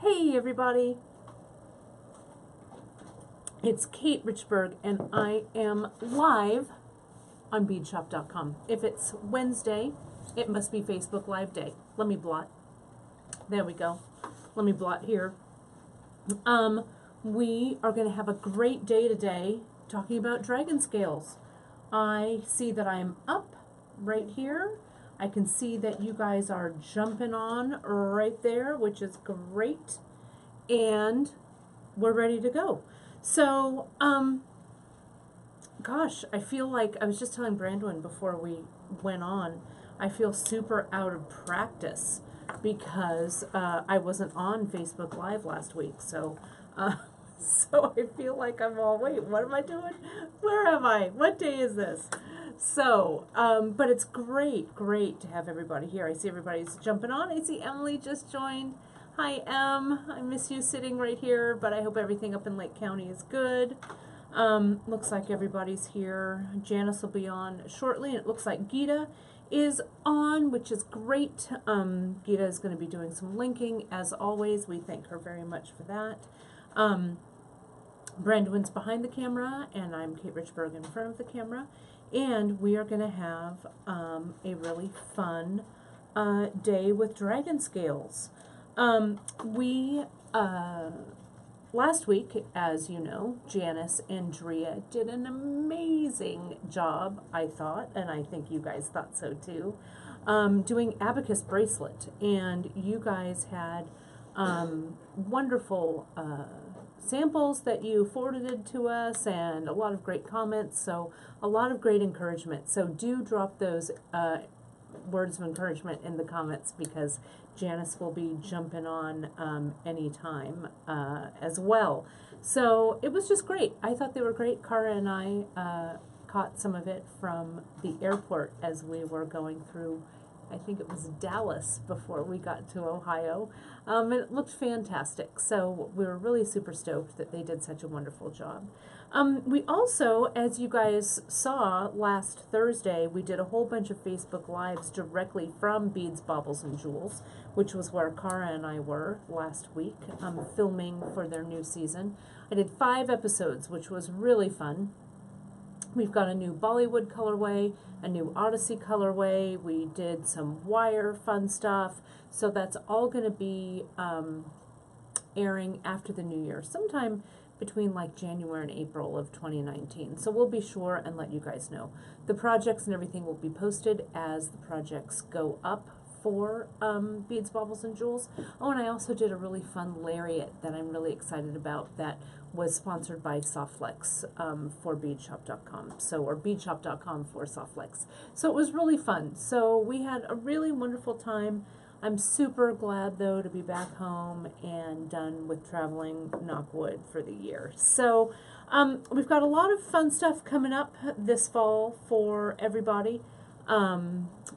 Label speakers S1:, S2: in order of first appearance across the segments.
S1: Hey everybody, it's Kate Richburg and I am live on beadshop.com. If it's Wednesday, it must be Facebook Live Day. Let me blot. There we go. Let me blot here. We are going to have a great day today talking about dragon scales. I see that I am up right here. I can see that you guys are jumping on right there, which is great. And we're ready to go. So, gosh, I feel like, I was just telling Brandon before we went on, I feel super out of practice because I wasn't on Facebook Live last week. So, so I feel like I'm all, wait, what am I doing? Where am I? What day is this? So, but it's great to have everybody here. I see everybody's jumping on. I see Emily just joined. Hi, Em. I miss you sitting right here, but I hope everything up in Lake County is good. Looks like everybody's here. Janice will be on shortly, and it looks like Gita is on, which is great. Gita is going to be doing some linking, as always. We thank her very much for that. Brandon's behind the camera, and I'm Kate Richburg in front of the camera, and we are going to have a really fun day with dragon scales. Last week, as you know, Janice and Drea did an amazing job, I thought, and I think you guys thought so too, doing abacus bracelet. And you guys had wonderful samples that you forwarded to us and a lot of great comments, so a lot of great encouragement. So do drop those words of encouragement in the comments because Janice will be jumping on anytime as well. So it was just great. I thought they were great. Cara and I caught some of it from the airport as we were going through, I think it was Dallas before we got to Ohio. And it looked fantastic. So we were really super stoked that they did such a wonderful job. We also, as you guys saw last Thursday, we did a whole bunch of Facebook Lives directly from Beads, Baubles, and Jewels, which was where Cara and I were last week, filming for their new season. I did 5 episodes, which was really fun. We've got a new Bollywood colorway, a new Odyssey colorway. We did some wire fun stuff. So that's all going to be airing after the new year, sometime between like January and April of 2019. So we'll be sure and let you guys know. The projects and everything will be posted as the projects go up for Beads, Baubles, and Jewels. Oh, and I also did a really fun lariat that I'm really excited about that was sponsored by Softflex for beadshop.com. So, or beadshop.com for Softflex. So it was really fun. So we had a really wonderful time. I'm super glad, though, to be back home and done with traveling, knock wood, for the year. So we've got a lot of fun stuff coming up this fall for everybody. A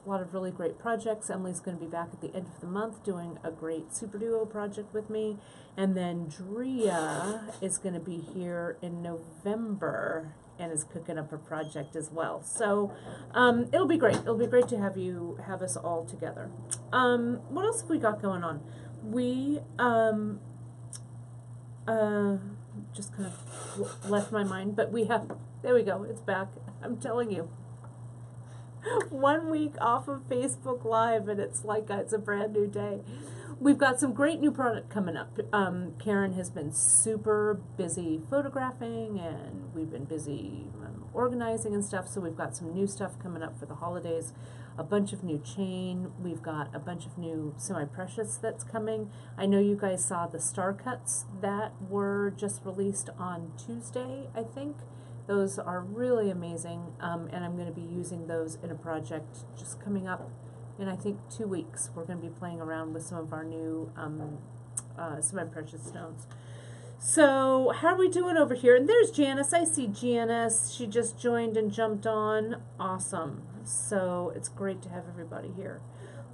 S1: lot of really great projects. Emily's going to be back at the end of the month doing a great Super Duo project with me. And then Drea is going to be here in November and is cooking up a project as well. So it'll be great. It'll be great to have us all together. What else have we got going on? We just kind of left my mind, but we have, there we go, it's back. I'm telling you. 1 week off of Facebook Live and it's like it's a brand new day. We've got some great new product coming up. Karen has been super busy photographing and we've been busy organizing and stuff, so we've got some new stuff coming up for the holidays, a bunch of new chain. We've got a bunch of new semi-precious that's coming. I know you guys saw the star cuts that were just released on Tuesday, I think. Those are really amazing, and I'm going to be using those in a project just coming up in, I think, 2 weeks. We're going to be playing around with some of our new semi-precious stones. So how are we doing over here? And there's Janice. I see Janice. She just joined and jumped on. Awesome. So it's great to have everybody here.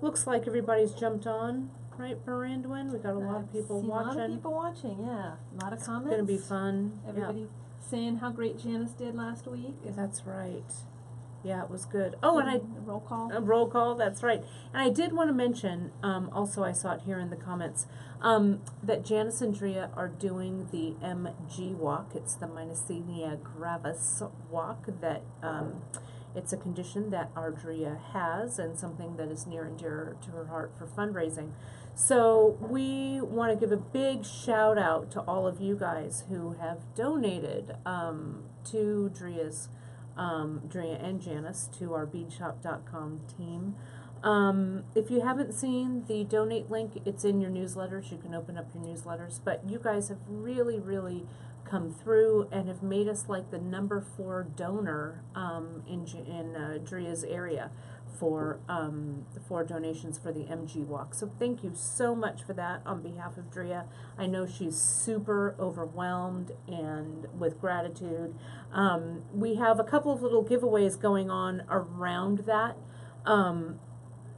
S1: Looks like everybody's jumped on, right, Brandon? We got a lot of people watching.
S2: A lot of people watching, yeah. A lot of comments.
S1: It's going to be fun.
S2: Everybody saying how great Janice did last week.
S1: Yeah, that's right. Yeah, it was good. Oh, and I
S2: Roll call.
S1: a roll call, that's right. And I did want to mention, also I saw it here in the comments, that Janice and Drea are doing the MG walk. It's the myasthenia gravis walk that, it's a condition that our Drea has and something that is near and dear to her heart for fundraising. So we want to give a big shout out to all of you guys who have donated, to Drea's Drea and Janice, to our beadshop.com team. If you haven't seen the donate link, it's in your newsletters. You can open up your newsletters. But you guys have really, really come through and have made us like the number 4 donor in Drea's area for donations for the MG walk. So thank you so much for that on behalf of Drea. I know she's super overwhelmed and with gratitude. We have a couple of little giveaways going on around that.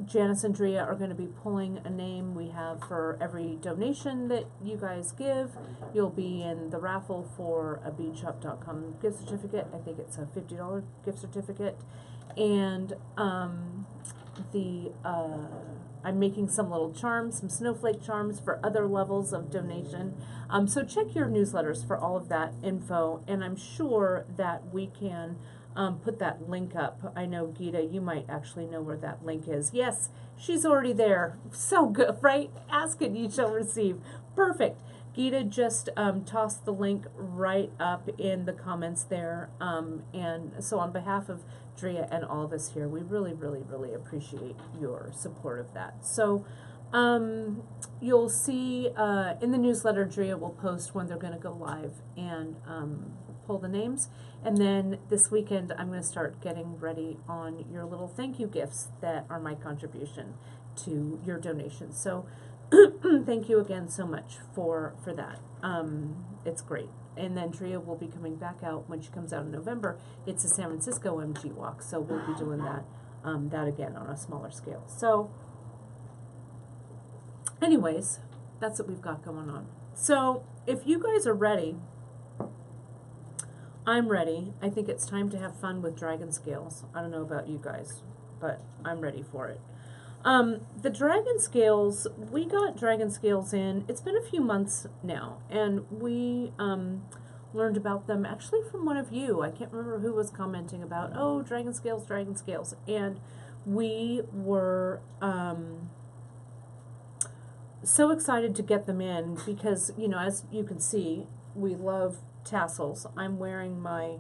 S1: Janice and Drea are going to be pulling a name. We have for every donation that you guys give, you'll be in the raffle for a beadshop.com gift certificate. I think it's a $50 gift certificate. And I'm making some little charms, some snowflake charms for other levels of donation. So check your newsletters for all of that info, and I'm sure that we can put that link up. I know, Gita, you might actually know where that link is. Yes, she's already there. So good, right? Ask and you shall receive. Perfect. Gita just tossed the link right up in the comments there. And so on behalf of Drea and all of us here, we really, really, really appreciate your support of that. So you'll see in the newsletter, Drea will post when they're going to go live and pull the names. And then this weekend, I'm going to start getting ready on your little thank you gifts that are my contribution to your donations. So thank you again so much for that. It's great. And then Drea will be coming back out when she comes out in November. It's a San Francisco MG walk, so we'll be doing that that again on a smaller scale. So anyways, that's what we've got going on. So if you guys are ready, I'm ready. I think it's time to have fun with dragon scales. I don't know about you guys, but I'm ready for it. The dragon scales, we got dragon scales in, it's been a few months now, and we learned about them actually from one of you. I can't remember who was commenting about, oh, dragon scales, and we were so excited to get them in because, you know, as you can see, we love tassels. I'm wearing my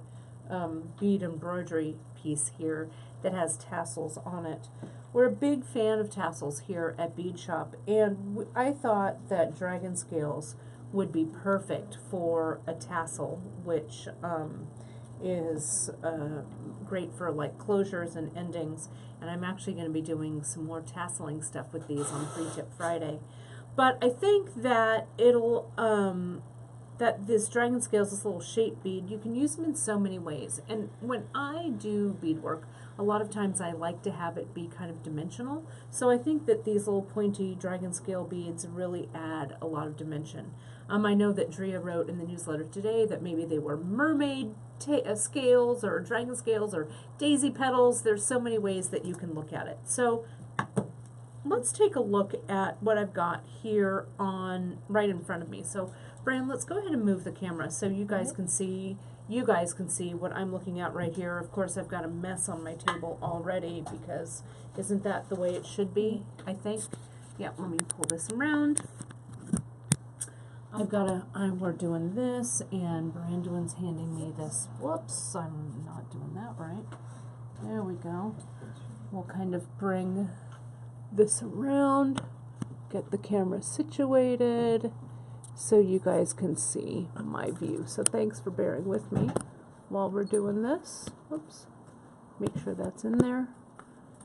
S1: bead embroidery piece here that has tassels on it. We're a big fan of tassels here at Bead Shop, and I thought that dragon scales would be perfect for a tassel, which is great for like closures and endings. And I'm actually going to be doing some more tasseling stuff with these on Free Tip Friday. But I think that it'll that this dragon scales, this little shape bead, you can use them in so many ways. And when I do beadwork, a lot of times I like to have it be kind of dimensional. So I think that these little pointy dragon scale beads really add a lot of dimension. I know that Drea wrote in the newsletter today that maybe they were mermaid scales or dragon scales or daisy petals. There's so many ways that you can look at it. So let's take a look at what I've got here on right in front of me. So Fran, let's go ahead and move the camera so you guys can see what I'm looking at right here. Of course, I've got a mess on my table already because isn't that the way it should be, I think? Yeah, let me pull this around. We're doing this, and Branduin's handing me this. Whoops, I'm not doing that right. There we go. We'll kind of bring this around, get the camera situated so you guys can see my view. So thanks for bearing with me while we're doing this. Oops, make sure that's in there.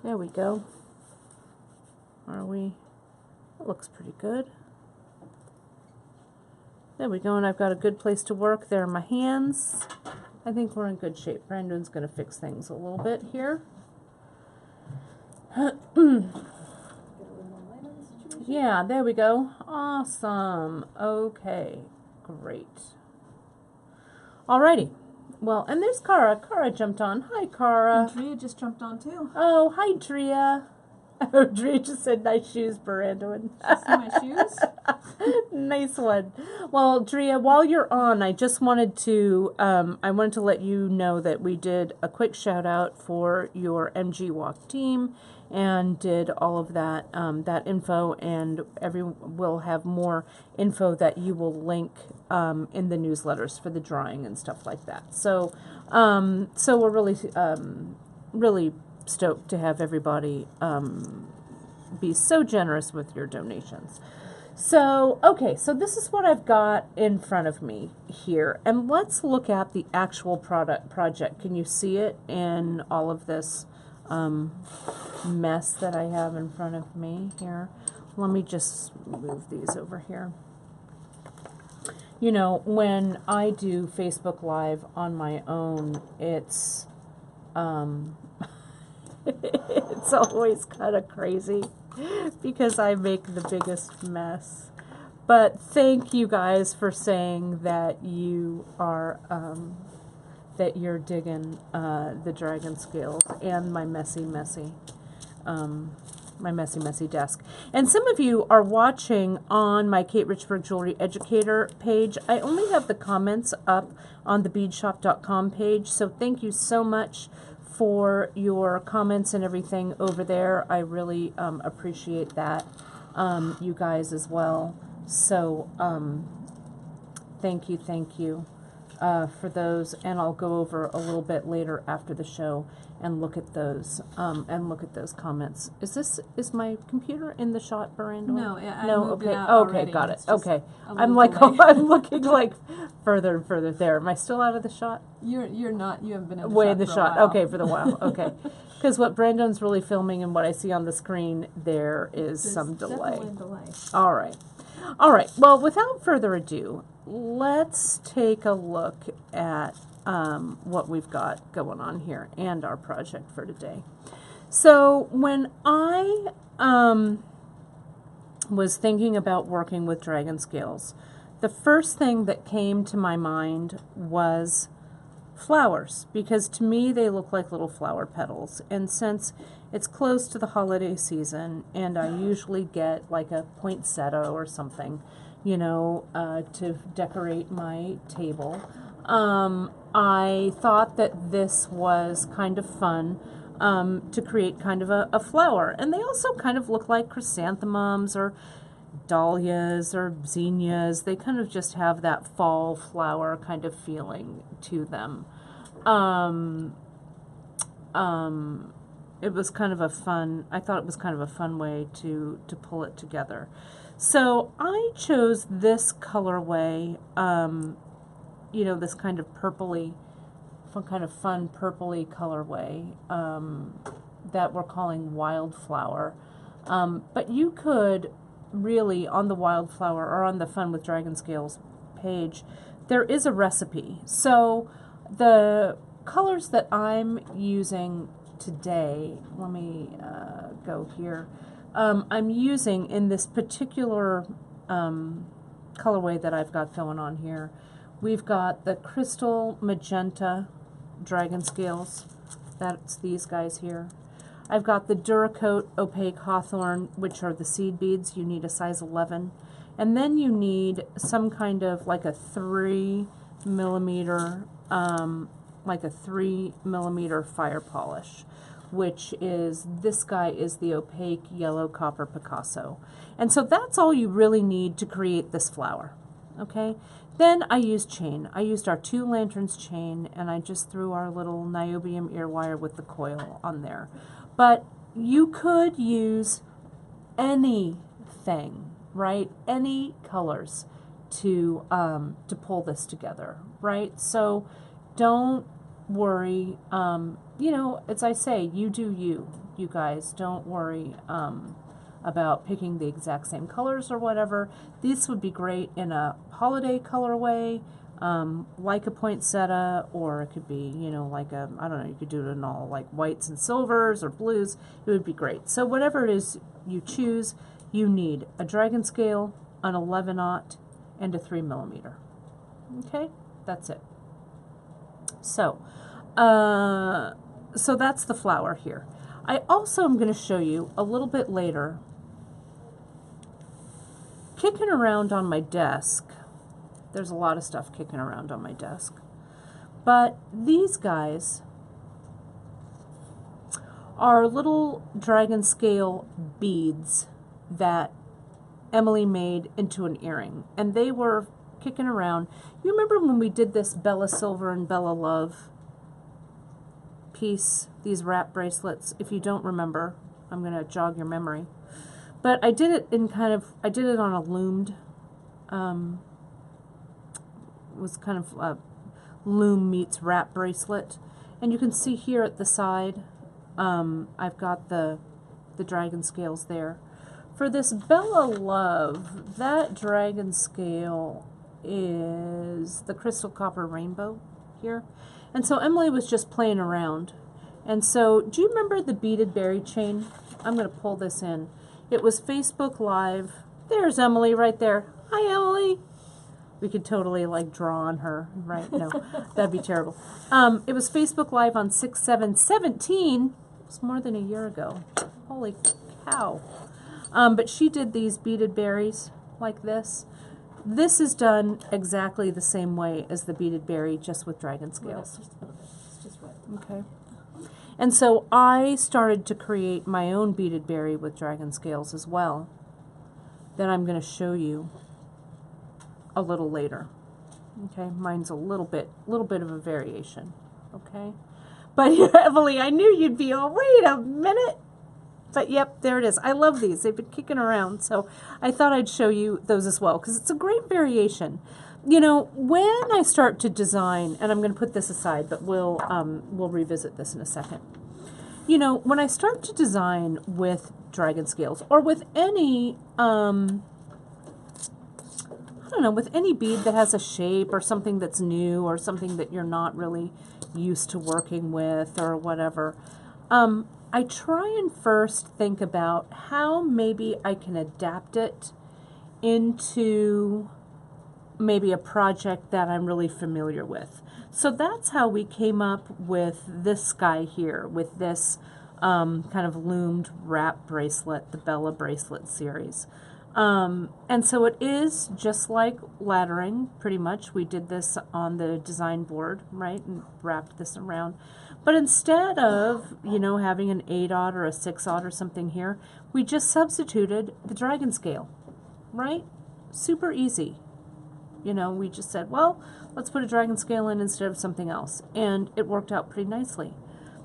S1: There we go. It looks pretty good. There we go, and I've got a good place to work. There are my hands. I think we're in good shape. Brandon's going to fix things a little bit here. Yeah, there we go. Awesome. Okay, great. Alrighty. Well, and there's Cara. Cara jumped on. Hi, Cara.
S2: And Drea just jumped on too.
S1: Oh, hi, Drea. Oh, Drea just said, nice shoes, Brandon.
S2: See my shoes?
S1: Nice one. Well, Drea, while you're on, I just wanted to, I wanted to let you know that we did a quick shout out for your MG Walk team and did all of that, that info, and we'll have more info that you will link in the newsletters for the drawing and stuff like that. So, so we're really, really stoked to have everybody be so generous with your donations. So, okay, so this is what I've got in front of me here. And let's look at the actual project. Can you see it in all of this mess that I have in front of me here? Let me just move these over here. You know, when I do Facebook Live on my own, it's it's always kind of crazy because I make the biggest mess. But thank you guys for saying that you are that you're digging the dragon scales and my messy desk. And some of you are watching on my Kate Richburg Jewelry Educator page. I only have the comments up on the beadshop.com page, so thank you so much for your comments and everything over there. I really appreciate that, you guys as well. So thank you for those, and I'll go over a little bit later after the show and look at those comments. Is my computer in the shot, Miranda?
S2: No, I
S1: no,
S2: moved
S1: okay,
S2: it out
S1: okay,
S2: already.
S1: got it.
S2: It's just
S1: Okay,
S2: a
S1: I'm
S2: little
S1: like,
S2: delay.
S1: I'm looking like further and further there. Am I still out of the shot?
S2: You're not. You haven't been in the
S1: Way
S2: shot
S1: in the
S2: for a
S1: shot.
S2: while.
S1: Okay, for the while. Okay, because what Brandon's really filming and what I see on the screen, there is
S2: There's
S1: some delay.
S2: definitely a delay.
S1: All right. All right. Well, without further ado, let's take a look at what we've got going on here and our project for today. So when I was thinking about working with dragon scales, the first thing that came to my mind was flowers, because to me they look like little flower petals. And since it's close to the holiday season and I usually get like a poinsettia or something, you know, to decorate my table, I thought that this was kind of fun to create kind of a flower. And they also kind of look like chrysanthemums or dahlias or zinnias. They kind of just have that fall flower kind of feeling to them. It was kind of a fun, I thought it was kind of a fun way to pull it together. So I chose this colorway, you know, this kind of purpley, kind of fun purpley colorway that we're calling Wildflower. But you could really, on the Wildflower or on the Fun with Dragon Scales page, there is a recipe. So the colors that I'm using today, let me go here. I'm using in this particular colorway that I've got going on here, we've got the Crystal Magenta Dragon Scales. That's these guys here. I've got the Duracoat Opaque Hawthorn, which are the seed beads. You need a size 11. And then you need some kind of like a 3 millimeter, fire polish, which is, this guy is the Opaque Yellow Copper Picasso. And so that's all you really need to create this flower, okay? Then I used chain. I used our 2 lanterns chain, and I just threw our little niobium ear wire with the coil on there. But you could use anything, right? Any colors to pull this together, right? So don't worry. You know, as I say, you do you guys. Don't worry about picking the exact same colors or whatever. These would be great in a holiday colorway, like a poinsettia, or it could be, you know, like a, I don't know, you could do it in all like whites and silvers or blues. It would be great. So whatever it is you choose, you need a dragon scale, an 11/0, and a 3 millimeter. Okay, that's it. So, so that's the flower here. I also am going to show you a little bit later, kicking around on my desk. There's a lot of stuff kicking around on my desk. But these guys are little dragon scale beads that Emily made into an earring. And they were kicking around. You remember when we did this Bella Silver and Bella Love piece, these wrap bracelets? If you don't remember, I'm going to jog your memory. But I did it in I did it on a loomed, was kind of a loom meets wrap bracelet. And you can see here at the side, I've got the dragon scales there. For this Bella Love, that dragon scale is the Crystal Copper Rainbow here. And so Emily was just playing around. And so, do you remember the beaded berry chain? I'm going to pull this in. It was Facebook Live. There's Emily right there. Hi, Emily. We could totally like draw on her, right? No, that'd be terrible. It was Facebook Live on 6/7/17. It's more than a year ago. Holy cow. But she did these beaded berries like this. This is done exactly the same way as the beaded berry, just with dragon scales.
S2: It's just right.
S1: Okay. And so I started to create my own beaded berry with dragon scales as well, that I'm going to show you a little later. Okay, mine's a little bit of a variation. Okay, but Emily, I knew you'd be all, wait a minute. But yep, there it is. I love these. They've been kicking around, so I thought I'd show you those as well, because it's a great variation. You know, when I start to design, and I'm going to put this aside, but we'll revisit this in a second. You know, when I start to design with dragon scales, or with any, I don't know, with any bead that has a shape, or something that's new, or something that you're not really used to working with, or whatever, I try and first think about how maybe I can adapt it into maybe a project that I'm really familiar with. So that's how we came up with this guy here, with this kind of loomed wrap bracelet, the Bella bracelet series. And so it is just like laddering, pretty much. We did this on the design board, right, and wrapped this around. But instead of, you know, having an 8/0 or a 6/0 or something here, we just substituted the dragon scale, right? Super easy. You know, we just said, well, let's put a dragon scale in instead of something else. And it worked out pretty nicely.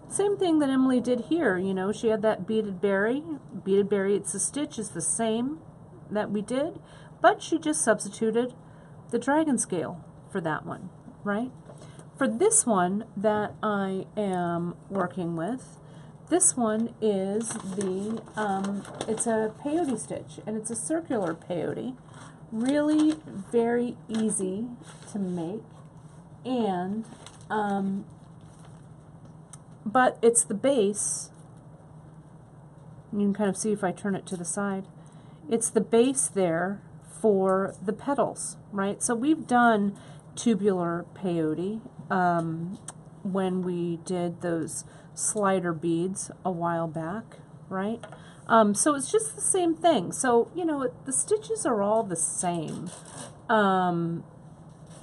S1: Same thing that Emily did here. You know, she had that beaded berry. Beaded berry, it's the stitch is the same that we did, but she just substituted the dragon scale for that one, right? For this one that I am working with, this one is the, it's a peyote stitch, and it's a circular peyote. Really very easy to make, and, but it's the base. You can kind of see if I turn it to the side. It's the base there for the petals, right? So we've done tubular peyote when we did those slider beads a while back, right? So it's just the same thing. So, you know, the stitches are all the same.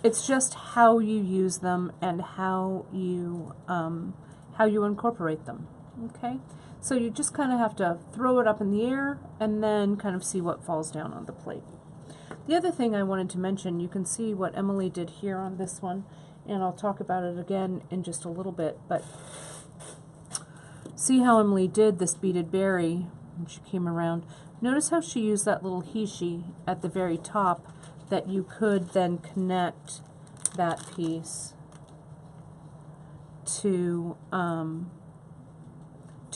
S1: It's just how you use them and how you incorporate them, okay? So you just kind of have to throw it up in the air and then kind of see what falls down on the plate. The other thing I wanted to mention, you can see what Emily did here on this one, and I'll talk about it again in just a little bit, but see how Emily did this beaded berry when she came around. Notice how she used that little hishi at the very top that you could then connect that piece to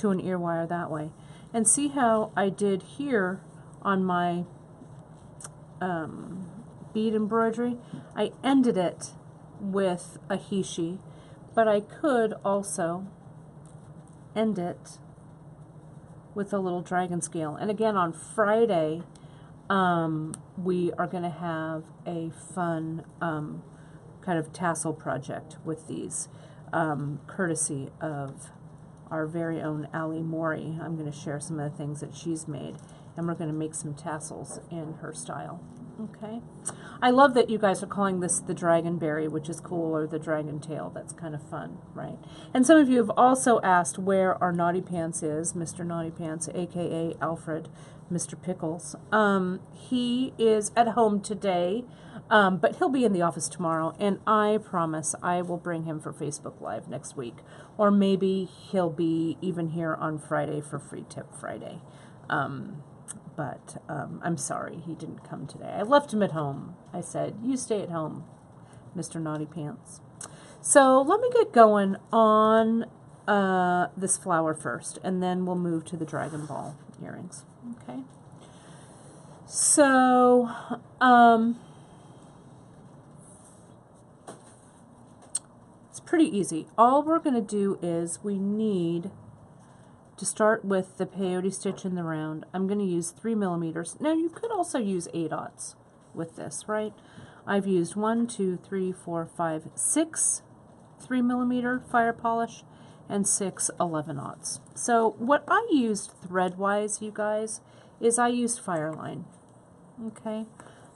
S1: an ear wire that way. And see how I did here on my bead embroidery? I ended it with a hishi, but I could also end it with a little dragon scale. And again, on Friday, we are going to have a fun kind of tassel project with these, courtesy of our very own Allie Morey. I'm going to share some of the things that she's made, and we're going to make some tassels in her style. Okay. I love that you guys are calling this the dragonberry, which is cool, or the dragon tail. That's kind of fun, right? And some of you have also asked where our Naughty Pants is, Mr. Naughty Pants, aka Alfred, Mr. Pickles. He is at home today, but he'll be in the office tomorrow, and I promise I will bring him for Facebook Live next week. Or maybe he'll be even here on Friday for Free Tip Friday. But I'm sorry he didn't come today. I left him at home. I said, you stay at home, Mr. Naughty Pants. So let me get going on this flower first, and then we'll move to the Dragon Ball earrings. Okay. So, it's pretty easy. All we're going to do is we need to start with the peyote stitch in the round. I'm going to use 3 millimeters. Now you could also use 8/0 with this, right? I've used 1, 2, 3, 4, 5, 6 3 millimeter fire polish and 6 11/0. So what I used thread-wise, you guys, is I used Fireline. Okay,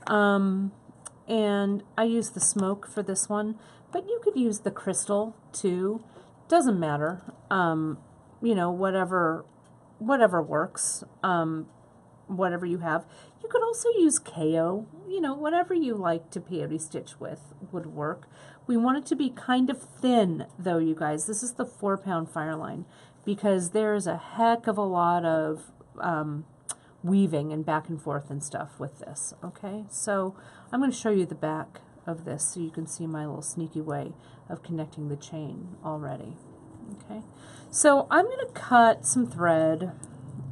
S1: and I used the smoke for this one, but you could use the crystal too. Doesn't matter. You know, whatever works, whatever you have. You could also use KO, you know, whatever you like to peyote stitch with would work. We want it to be kind of thin, though, you guys. This is the 4-pound Fireline, because there's a heck of a lot of weaving and back and forth and stuff with this, okay? So I'm going to show you the back of this so you can see my little sneaky way of connecting the chain already. Okay, so I'm going to cut some thread.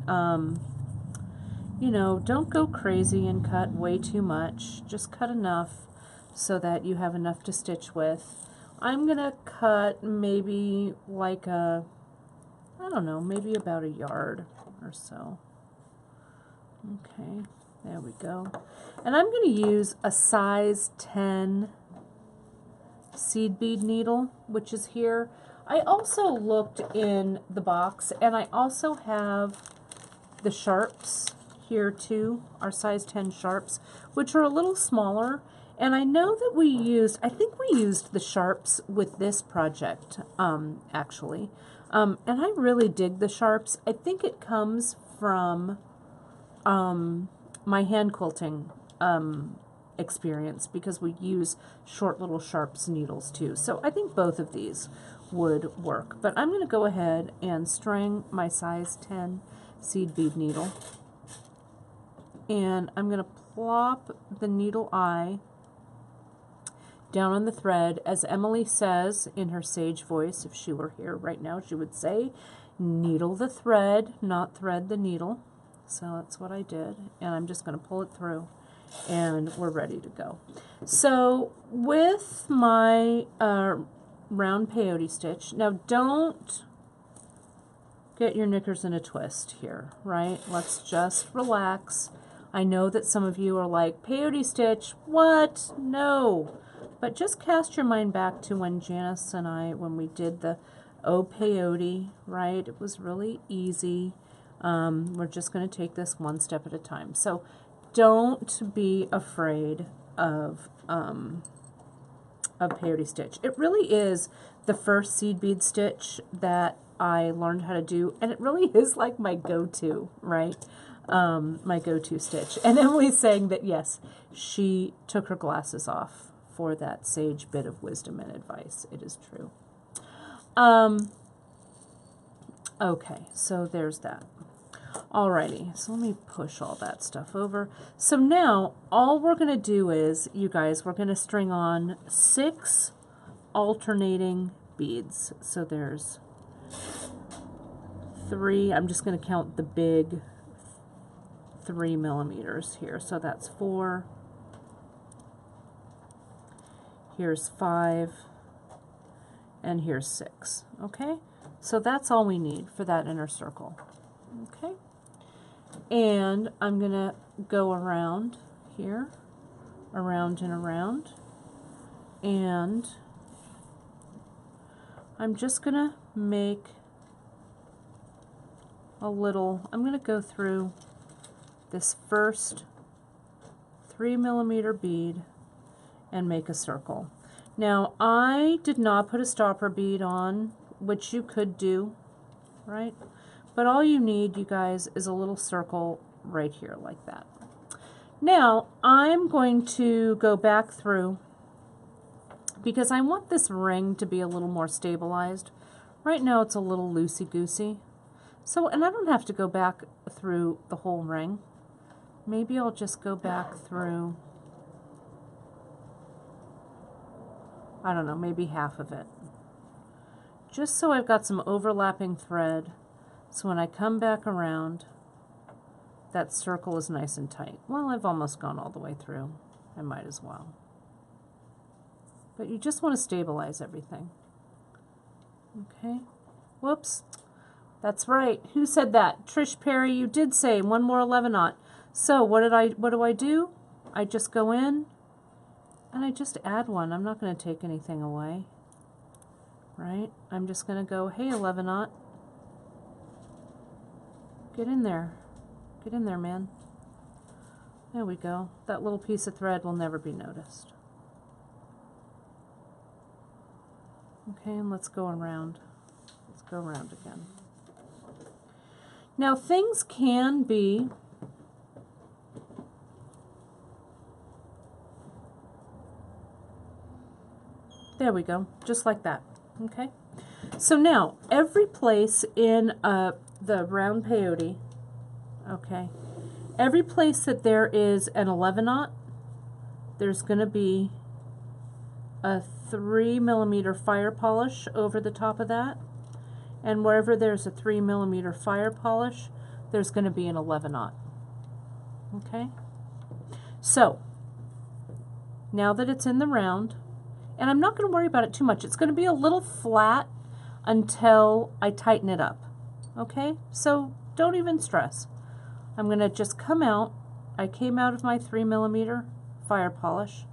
S1: You know, don't go crazy and cut way too much. Just cut enough so that you have enough to stitch with. I'm going to cut maybe like I don't know, maybe about 1 yard or so. Okay, there we go. And I'm going to use a size 10 seed bead needle, which is here. I also looked in the box, and I also have the sharps here too, our size 10 sharps, which are a little smaller. And I know that we used, I think we used the sharps with this project, actually. And I really dig the sharps. I think it comes from my hand quilting experience, because we use short little sharps needles too. So I think both of these would work. But I'm going to go ahead and string my size 10 seed bead needle. And I'm going to plop the needle eye down on the thread. As Emily says in her sage voice, if she were here right now, she would say, needle the thread, not thread the needle. So that's what I did. And I'm just going to pull it through, and we're ready to go. So with my round peyote stitch, now don't get your knickers in a twist here, right? Let's just relax. I know that some of you are like, peyote stitch, what? No. But just cast your mind back to when Janice and I, when we did the Oh Peyote, right? It was really easy. We're just going to take this one step at a time. So don't be afraid of peyote stitch. It really is the first seed bead stitch that I learned how to do, and it really is like my go-to, right? My go-to stitch. And Emily's saying that yes, she took her glasses off for that sage bit of wisdom and advice. It is true. Okay, so there's that. Alrighty, so let me push all that stuff over. So now all we're going to do is, you guys, we're going to string on 6 alternating beads. So there's 3. I'm just going to count the big 3 millimeters here. So that's 4. Here's 5. And here's 6. Okay? So that's all we need for that inner circle. Okay? And I'm going to go around here, around and around, And I'm just gonna make a little, I'm gonna go through this first 3mm bead and make a circle. Now I did not put a stopper bead on, which you could do, right? But all you need, you guys, is a little circle right here like that. Now I'm going to go back through because I want this ring to be a little more stabilized. Right now it's a little loosey-goosey. So, and I don't have to go back through the whole ring. Maybe I'll just go back through, I don't know, maybe half of it. Just so I've got some overlapping thread, so when I come back around, that circle is nice and tight. Well, I've almost gone all the way through. I might as well. But you just want to stabilize everything. Okay. Whoops. That's right. Who said that? Trish Perry, you did say one more 11-aught. So what do I do? I just go in and I just add one. I'm not going to take anything away. Right? I'm just going to go, hey, 11-aught. Get in there. Get in there, man. There we go. That little piece of thread will never be noticed. Okay, and let's go around. Let's go around again. Now things can be there we go, just like that. Okay, so now every place in the round peyote, okay, every place that there is an 11-aught, there's going to be a 3mm fire polish over the top of that. And wherever there's a 3mm fire polish, there's going to be an 11-aught. Okay? So, now that it's in the round, and I'm not going to worry about it too much. It's going to be a little flat until I tighten it up. Okay? So, don't even stress. I'm going to just come out. I came out of my 3mm fire polish.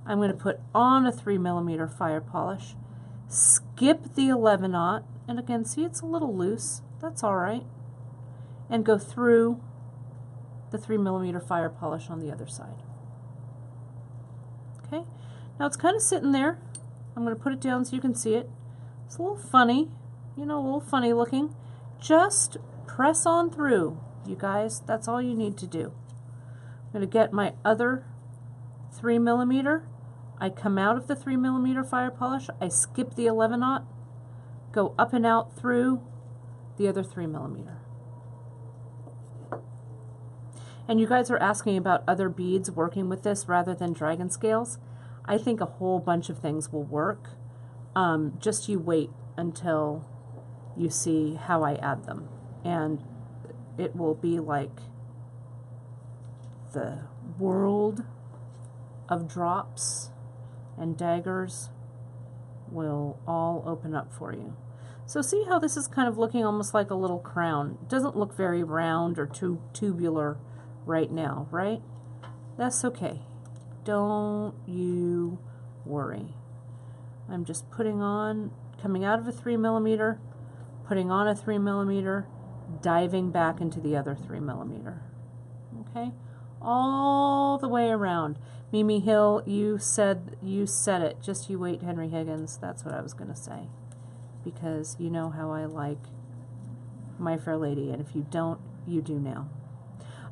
S1: I'm going to put on a 3mm fire polish. Skip the 11-aught. And again, see, it's a little loose. That's all right. And go through the 3mm fire polish on the other side. Okay. Now it's kind of sitting there. I'm going to put it down so you can see it. It's a little funny, you know, a little funny looking. Just press on through, you guys. That's all you need to do. I'm going to get my other 3mm. I come out of the 3mm fire polish. I skip the 11-aught. Go up and out through the other 3mm. And you guys are asking about other beads working with this rather than dragon scales. I think a whole bunch of things will work. Just you wait until you see how I add them. And it will be like the world of drops and daggers will all open up for you. So see how this is kind of looking almost like a little crown. It doesn't look very round or too tubular right now, right? That's okay. Don't you worry. I'm just putting on, coming out of a 3mm, putting on a 3mm, diving back into the other 3mm. Okay? All the way around. Mimi Hill, you said it. Just you wait, Henry Higgins. That's what I was going to say. Because you know how I like My Fair Lady, and if you don't, you do now.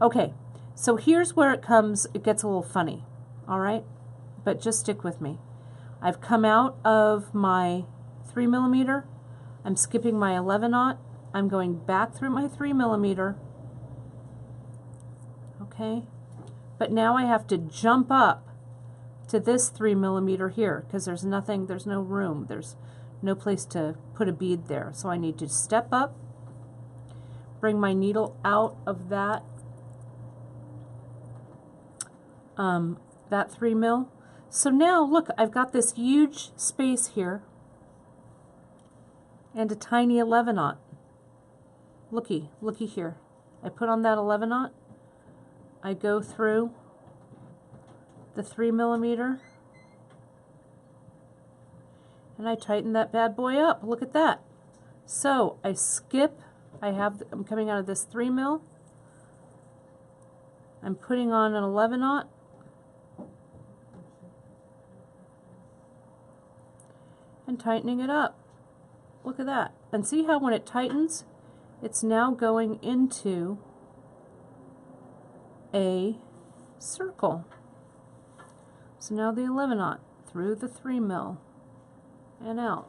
S1: Okay, so here's where it gets a little funny, all right? But just stick with me. I've come out of my 3mm. I'm skipping my 11-aught. I'm going back through my 3mm. Okay? But now I have to jump up to this 3mm here because there's no room. There's no place to put a bead there. So I need to step up, bring my needle out of that 3mm. So now look, I've got this huge space here and a tiny 11-aught. Looky here. I put on that 11-aught. I go through the 3mm and I tighten that bad boy up. Look at that. So I skip, I'm coming out of this 3 mil. I'm putting on an 11/0. And tightening it up. Look at that. And see how when it tightens, it's now going into a circle. So now the 11/0 through the 3 mil and out.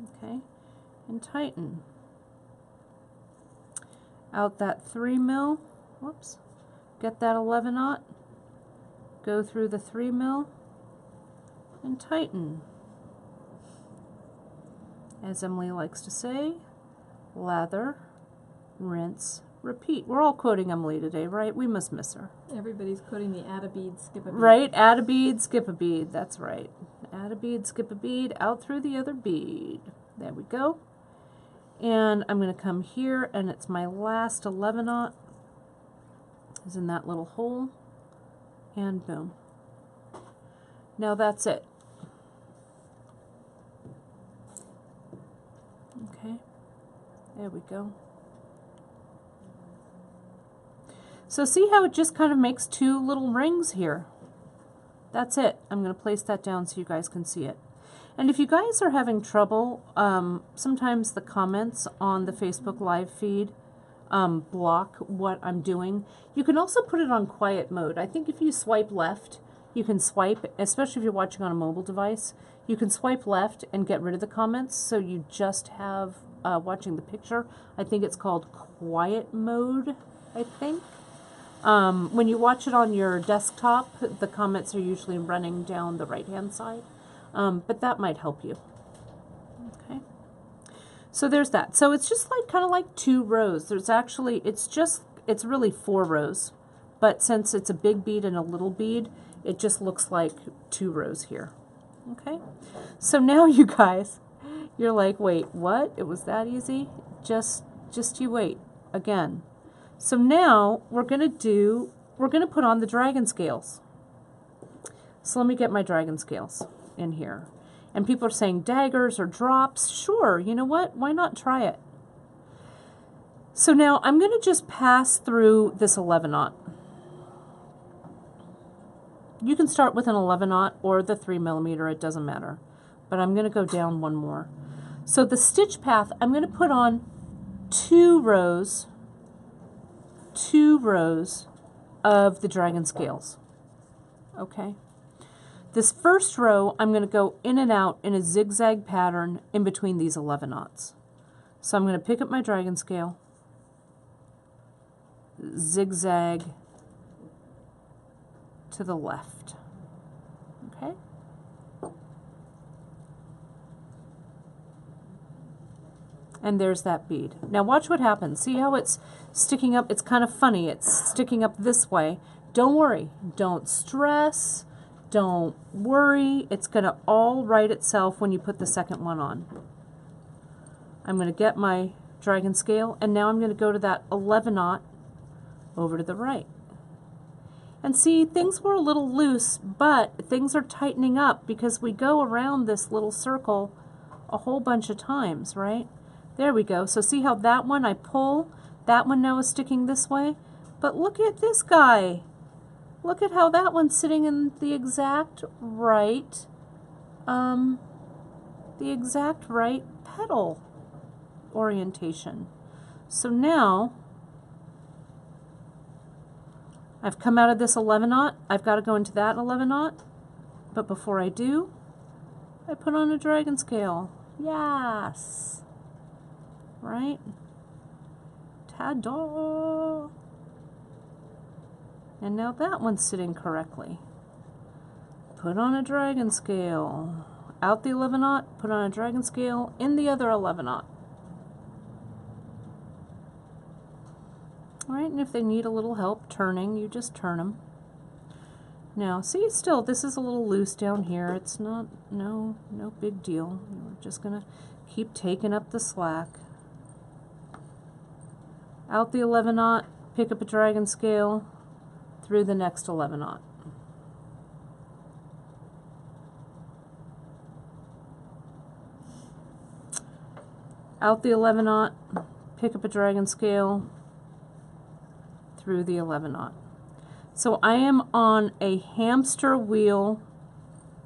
S1: Okay, and tighten. Out that 3 mil, whoops, get that 11/0, go through the 3 mil and tighten. As Emily likes to say, lather, rinse, repeat. We're all quoting Emily today, right? We must miss her.
S2: Everybody's quoting the add a bead, skip a bead.
S1: Right? Add a bead, skip a bead. That's right. Add a bead, skip a bead, out through the other bead. There we go. And I'm going to come here, and it's my last 11/0 is in that little hole, and boom. Now that's it. Okay, there we go. So see how it just kind of makes 2 little rings here? That's it. I'm going to place that down so you guys can see it. And if you guys are having trouble, sometimes the comments on the Facebook Live feed block what I'm doing. You can also put it on quiet mode. I think if you swipe left, you can swipe, especially if you're watching on a mobile device, you can swipe left and get rid of the comments, so you just have watching the picture. I think it's called quiet mode, I think. When you watch it on your desktop, the comments are usually running down the right-hand side, but that might help you. Okay, so there's that. So it's just like kind of like 2 rows. There's actually, it's really 4 rows, but since it's a big bead and a little bead, it just looks like 2 rows here. Okay, so now you guys, you're like, wait, what? It was that easy? Just you wait. Again. So now we're going to put on the dragon scales. So let me get my dragon scales in here. And people are saying daggers or drops. Sure, you know what? Why not try it? So now I'm going to just pass through this 11/0. You can start with an 11/0 or the 3 millimeter, it doesn't matter. But I'm going to go down 1 more. So the stitch path, I'm going to put on 2 rows of the dragon scales. Okay. This first row, I'm going to go in and out in a zigzag pattern in between these 11/0. So I'm going to pick up my dragon scale, zigzag to the left. Okay. And there's that bead. Now watch what happens. See how it's sticking up? It's kind of funny. It's sticking up this way. Don't worry. Don't stress. Don't worry. It's going to all right itself when you put the second one on. I'm going to get my dragon scale, and now I'm going to go to that 11/0 over to the right. And see, things were a little loose, but things are tightening up because we go around this little circle a whole bunch of times, right? There we go. So see how that one I pull, that one now is sticking this way? But look at this guy. Look at how that one's sitting in the exact right, petal orientation. So now I've come out of this 11/0. I've got to go into that 11/0. But before I do, I put on a dragon scale. Yes. Right? Ta-da! And now that one's sitting correctly. Put on a dragon scale. Out the 11/0, put on a dragon scale in the other 11/0. Alright, and if they need a little help turning, you just turn them. Now, see, still, this is a little loose down here. It's not, no big deal. We're just going to keep taking up the slack. Out the 11/0, pick up a dragon scale through the next 11/0. out the 11/0, pick up a dragon scale, through the 11/0. So I am on a hamster wheel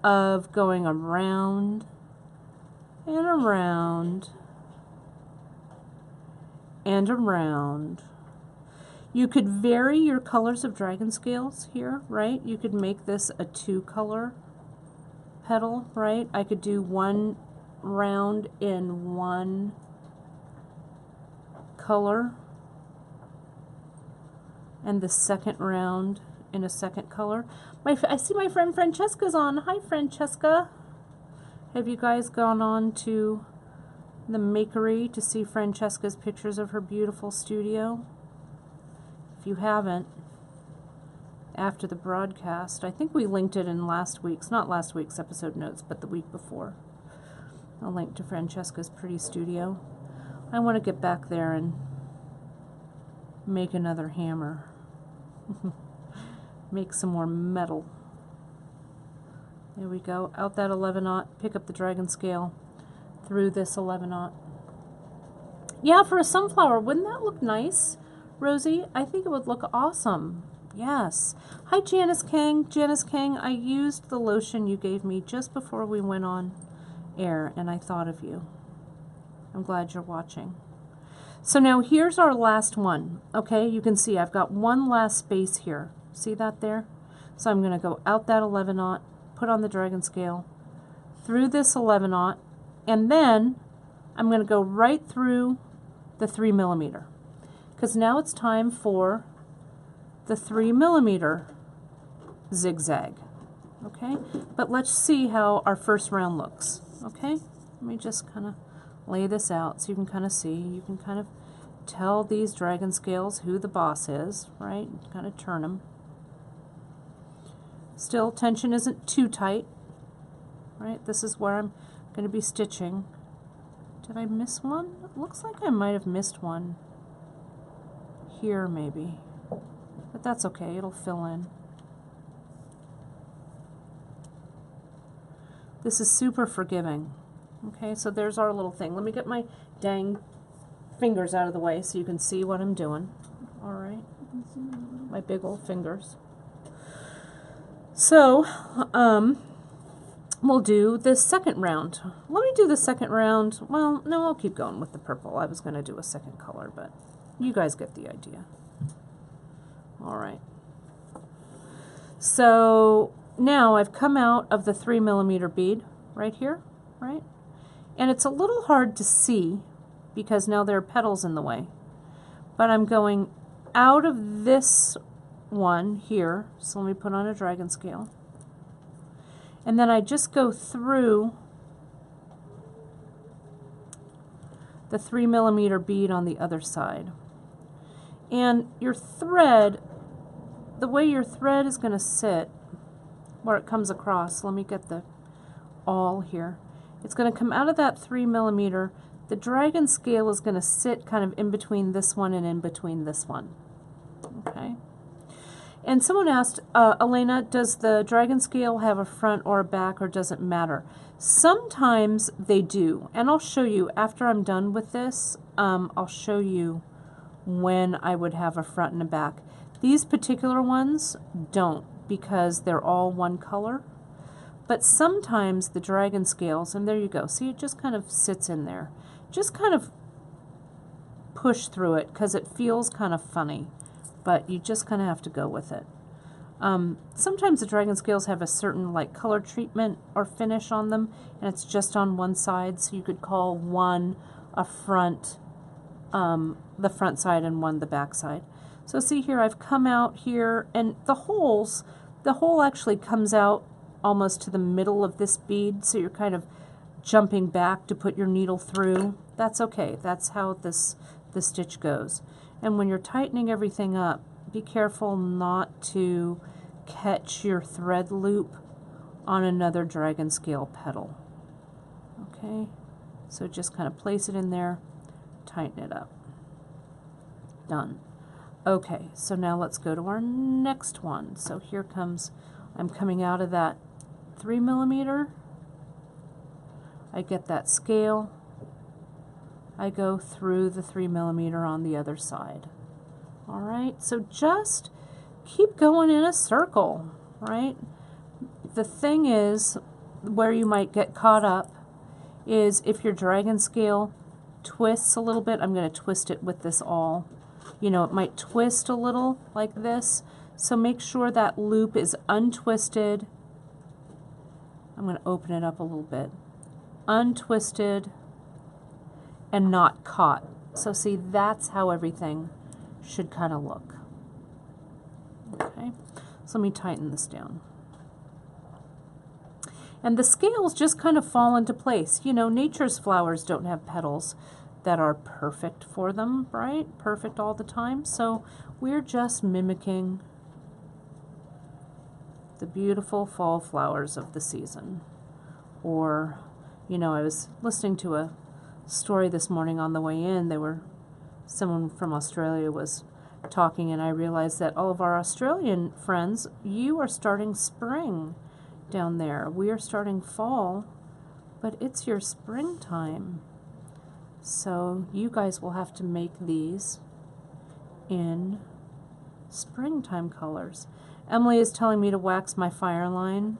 S1: of going around and around and around. You could vary your colors of dragon scales here, right? You could make this a 2-color petal, right? I could do one round in one color and the second round in a second color. I see my friend Francesca's on. Hi, Francesca. Have you guys gone on to the Makery to see Francesca's pictures of her beautiful studio? If you haven't, after the broadcast, I think we linked it in not last week's episode notes, but the week before. I'll link to Francesca's pretty studio. I want to get back there and make another hammer. Make some more metal. There we go. Out that 11/0, pick up the dragon scale, through this 11/0. Yeah, for a sunflower, wouldn't that look nice, Rosie? I think it would look awesome. Yes. Hi, Janice Kang. Janice Kang, I used the lotion you gave me just before we went on air, and I thought of you. I'm glad you're watching. So now here's our last one. Okay, you can see I've got one last space here. See that there? So I'm going to go out that 11/0, put on the dragon scale, through this 11/0, and then I'm going to go right through the 3mm, because now it's time for the 3mm zigzag. Okay, but let's see how our first round looks. Okay, let me just kind of lay this out so you can kind of see. You can kind of tell these dragon scales who the boss is, right? Kind of turn them. Still, tension isn't too tight, right? This is where I'm going to be stitching. Did I miss one? It looks like I might have missed one here maybe, but that's okay, it'll fill in. This is super forgiving. Okay, so there's our little thing. Let me get my dang fingers out of the way so you can see what I'm doing. All right, my big old fingers. So, we'll do the second round. Let me do the second round. Well, no, I'll keep going with the purple. I was going to do a second color, but you guys get the idea. All right. So now I've come out of the 3mm bead right here, right? And it's a little hard to see because now there are petals in the way. But I'm going out of this one here, so let me put on a dragon scale, and then I just go through the 3mm bead on the other side. And your thread, the way your thread is going to sit where it comes across, let me get the awl here, it's going to come out of that 3mm. The dragon scale is going to sit kind of in between this one and in between this one. Okay. And someone asked, Elena, does the dragon scale have a front or a back, or does it matter? Sometimes they do, and I'll show you after I'm done with this. I'll show you when I would have a front and a back. These particular ones don't, because they're all one color. But sometimes the dragon scales, and there you go. See, it just kind of sits in there. Just kind of push through it because it feels kind of funny. But you just kind of have to go with it. Sometimes the dragon scales have a certain like color treatment or finish on them, and it's just on one side, so you could call one a front, the front side, and one the back side. So see here, I've come out here, and the hole actually comes out almost to the middle of this bead, so you're kind of jumping back to put your needle through. That's okay. That's how the stitch goes. And when you're tightening everything up, be careful not to catch your thread loop on another dragon scale petal. Okay, so just kind of place it in there, tighten it up. Done. Okay, so now let's go to our next one. So here comes, I'm coming out of that 3mm. I get that scale, I go through the 3mm on the other side. All right, so just keep going in a circle, right? The thing is, where you might get caught up is if your dragon scale twists a little bit. I'm going to twist it with this awl. You know, it might twist a little like this, so make sure that loop is untwisted. I'm going to open it up a little bit. Untwisted and not caught. So see, that's how everything should kind of look. Okay, so let me tighten this down. And the scales just kind of fall into place. You know, nature's flowers don't have petals that are perfect for them, right? Perfect all the time. So we're just mimicking the beautiful fall flowers of the season. Or, you know, I was listening to a story this morning on the way in. Someone from Australia was talking, and I realized that all of our Australian friends, you are starting spring down there. We are starting fall, but it's your springtime. So you guys will have to make these in springtime colors. Emily is telling me to wax my fire line.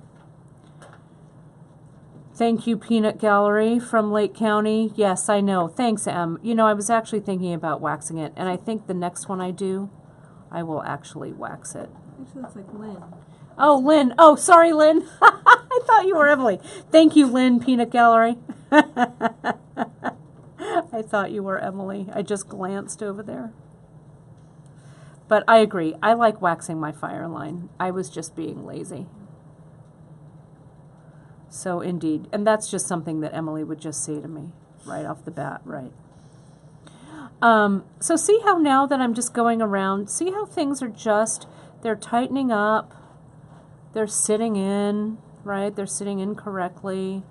S1: Thank you, Peanut Gallery from Lake County. Yes, I know. Thanks, Em. You know, I was actually thinking about waxing it, and I think the next one I do, I will actually wax it.
S2: Actually looks like Lynn.
S1: Oh, Lynn. Oh, sorry, Lynn. I thought you were Emily. Thank you, Lynn, Peanut Gallery. I thought you were Emily. I just glanced over there. But I agree. I like waxing my fire line. I was just being lazy. So indeed. And that's just something that Emily would just say to me right off the bat, right? So see how now that I'm just going around, see how things are just, they're tightening up. They're sitting in, right? They're sitting in correctly.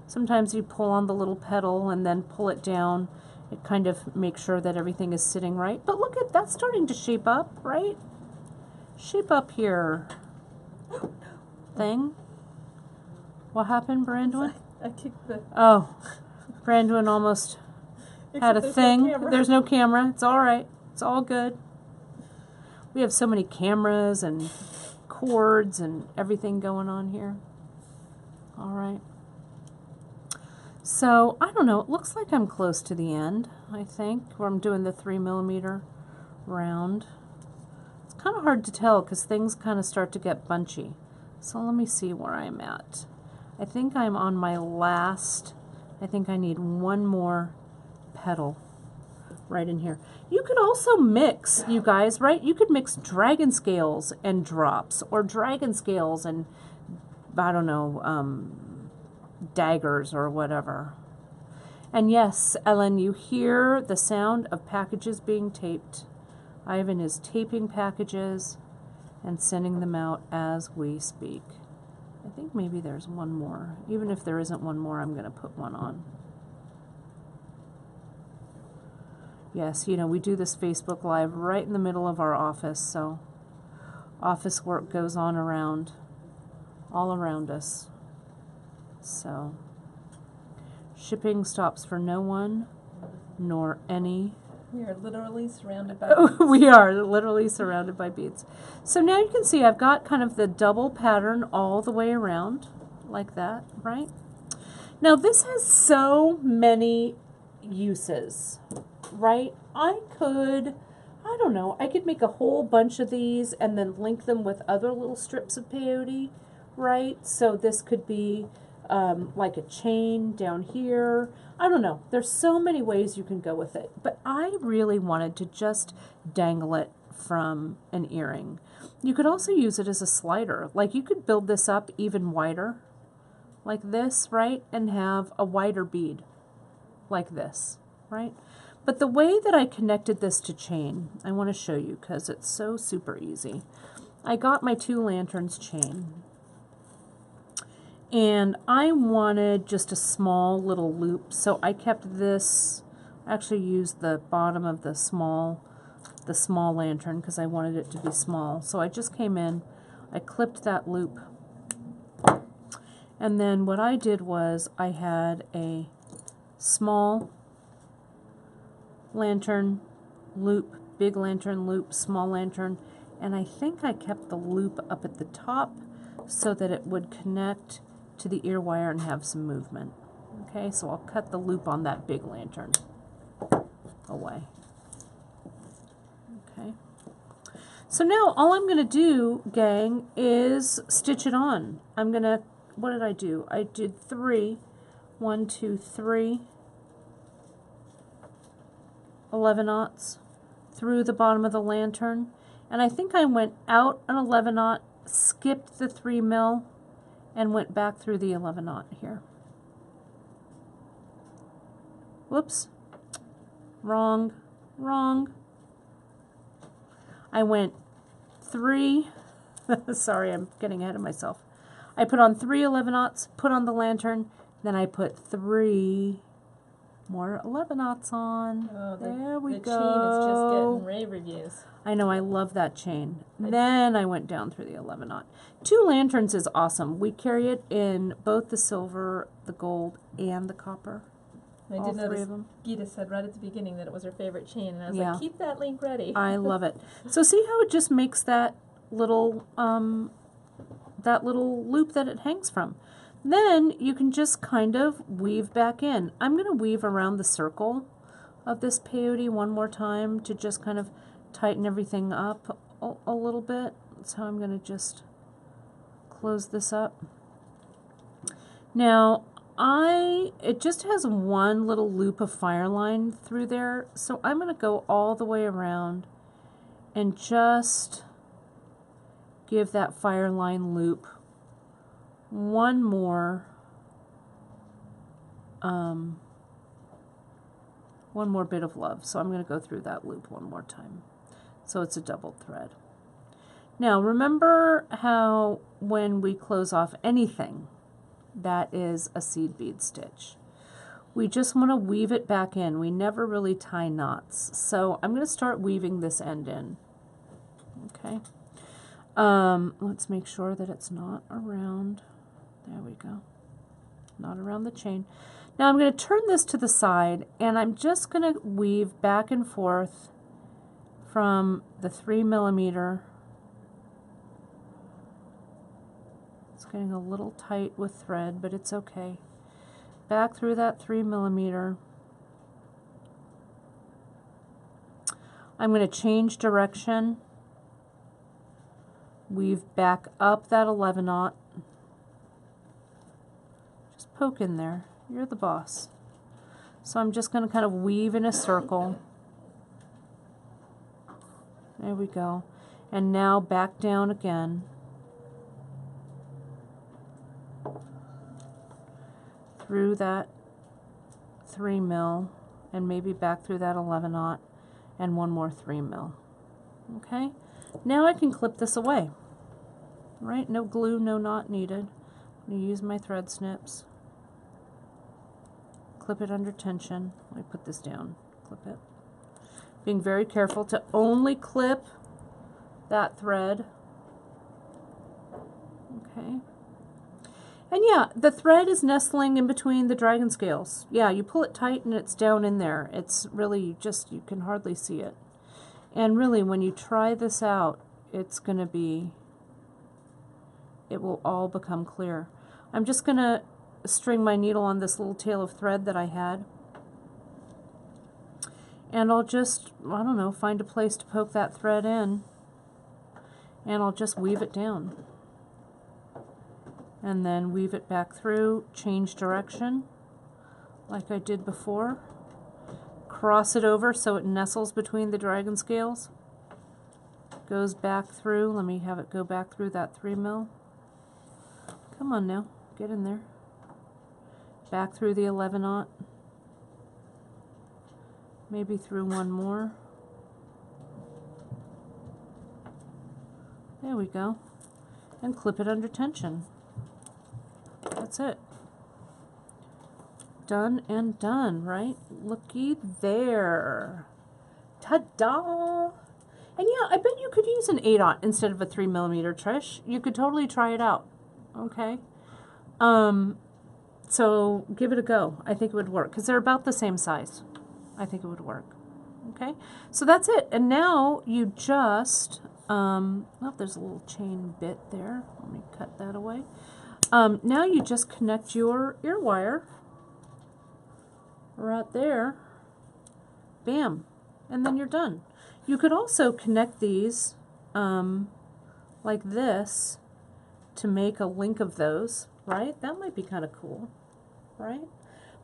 S1: Sometimes you pull on the little petal and then pull it down. It kind of makes sure that everything is sitting right. But look at that's starting to shape up, right? Shape up here. Thing. What happened, Brandon?
S2: I kicked the...
S1: Oh, Brandon almost had a thing. There's no camera. It's all right. It's all good. We have so many cameras and cords and everything going on here. All right. So, I don't know. It looks like I'm close to the end, I think, where I'm doing the 3mm round. It's kind of hard to tell because things kind of start to get bunchy. So let me see where I'm at. I think I'm on my last, I think I need one more petal right in here. You could also mix, you guys, right? You could mix dragon scales and drops, or dragon scales and, I don't know, daggers or whatever. And yes, Ellen, you hear the sound of packages being taped. Ivan is taping packages and sending them out as we speak. I think maybe there's one more. Even if there isn't one more, I'm going to put one on. Yes, you know, we do this Facebook Live right in the middle of our office, so office work goes on around, all around us. So, shipping stops for no one, nor any.
S2: We are literally surrounded by beads.
S1: We are literally surrounded by beads. So now you can see I've got kind of the double pattern all the way around, like that, right? Now this has so many uses, right? I don't know, I could make a whole bunch of these and then link them with other little strips of peyote, right? So this could be like a chain down here. I don't know. There's so many ways you can go with it. But I really wanted to just dangle it from an earring. You could also use it as a slider. Like you could build this up even wider, like this, right? And have a wider bead, like this, right? But the way that I connected this to chain, I want to show you because it's so super easy. I got my 2 lanterns chain. And I wanted just a small little loop, so I kept this, I actually used the bottom of the small lantern because I wanted it to be small. So I just came in, I clipped that loop, and then what I did was I had a small lantern, loop, big lantern, loop, small lantern, and I think I kept the loop up at the top so that it would connect to the ear wire and have some movement. Okay, so I'll cut the loop on that big lantern away. Okay. So now all I'm going to do, gang, is stitch it on. I'm going to, what did I do? I did 3, 1, 2, 3, 11/0 through the bottom of the lantern. And I think I went out an 11/0, skipped the 3 mil, and went back through the 11/0 here. Whoops. Wrong. I went 3, sorry, I'm getting ahead of myself. I put on 3 11/0, put on the lantern, then I put 3 more 11/0 on.
S2: Oh,
S1: there we
S2: the
S1: go.
S2: chain is just getting rave reviews.
S1: I know, I love that chain. Then I went down through the 11/0. 2 lanterns is awesome. We carry it in both the silver, the gold, and the copper.
S2: I
S1: All
S2: did
S1: 3
S2: notice
S1: of them.
S2: Gita said right at the beginning that it was her favorite chain, and I was
S1: Yeah.
S2: like, keep that link ready.
S1: I love it. So see how it just makes that little loop that it hangs from. Then you can just kind of weave back in. I'm going to weave around the circle of this peyote one more time to just kind of tighten everything up a little bit. So I'm going to just close this up. Now, it just has one little loop of fire line through there, so I'm going to go all the way around and just give that fire line loop one more bit of love. So I'm going to go through that loop one more time. So it's a double thread. Now remember how when we close off anything that is a seed bead stitch, we just want to weave it back in. We never really tie knots. So I'm going to start weaving this end in. Okay. Let's make sure that it's not around. There we go. Not around the chain. Now I'm going to turn this to the side, and I'm just going to weave back and forth from the 3 millimeter. It's getting a little tight with thread, but it's okay. Back through that 3 millimeter. I'm going to change direction. Weave back up that 11/0. Just poke in there. You're the boss. So I'm just going to kind of weave in a circle. There we go. And now back down again. Through that 3 mil, and maybe back through that 11/0, and one more 3 mil. Okay? Now I can clip this away. Right? No glue, no knot needed. I'm going to use my thread snips. Clip it under tension. Let me put this down. Clip it. Being very careful to only clip that thread. Okay. And yeah, the thread is nestling in between the dragon scales. Yeah, you pull it tight and it's down in there. It's really just, you can hardly see it. And really, when you try this out, it's going to be, it will all become clear. I'm just going to string my needle on this little tail of thread that I had. And I'll just, I don't know, find a place to poke that thread in. And I'll just weave it down. And then weave it back through, change direction, like I did before. Cross it over so it nestles between the dragon scales. Goes back through, let me have it go back through that 3 mil. Come on now, get in there. Back through the 11/0. Maybe through one more. There we go. And clip it under tension. That's it. Done and done, right? Looky there. Ta-da! And yeah, I bet you could use an 8/0 instead of a 3 millimeter, Trish. You could totally try it out. Okay? So give it a go. I think it would work because they're about the same size. I think it would work. Okay, so that's it. And now you just, oh, there's a little chain bit there. Let me cut that away. Now you just connect your ear wire right there. Bam. And then you're done. You could also connect these like this to make a link of those, right? That might be kind of cool, right?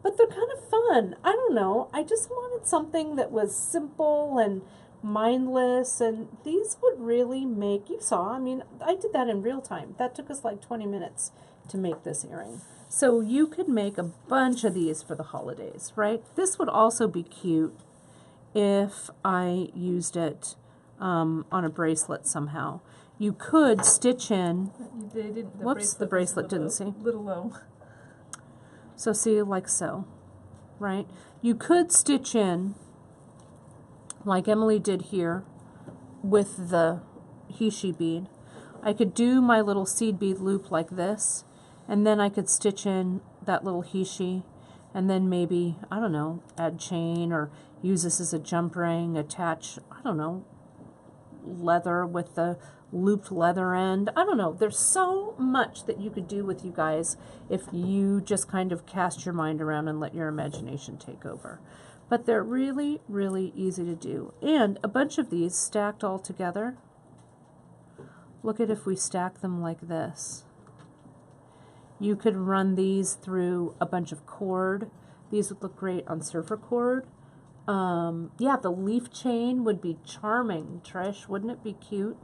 S1: But they're kind of fun. I don't know. I just wanted something that was simple and mindless, and these would really make, you saw, I mean, I did that in real time. That took us like 20 minutes to make this earring. So you could make a bunch of these for the holidays, right? This would also be cute if I used it on a bracelet somehow. You could stitch in,
S2: They didn't.
S1: whoops, the bracelet
S2: was
S1: didn't see.
S2: Little low.
S1: So see, like so, right? You could stitch in, like Emily did here, with the he-she bead. I could do my little seed bead loop like this, and then I could stitch in that little he-she, and then maybe, I don't know, add chain or use this as a jump ring, attach, I don't know, leather with the looped leather end. I don't know. There's so much that you could do with you guys if you just kind of cast your mind around and let your imagination take over. But they're really, really easy to do. And a bunch of these stacked all together. Look at if we stack them like this. You could run these through a bunch of cord. These would look great on surfer cord. Yeah, the leaf chain would be charming, Trish. Wouldn't it be cute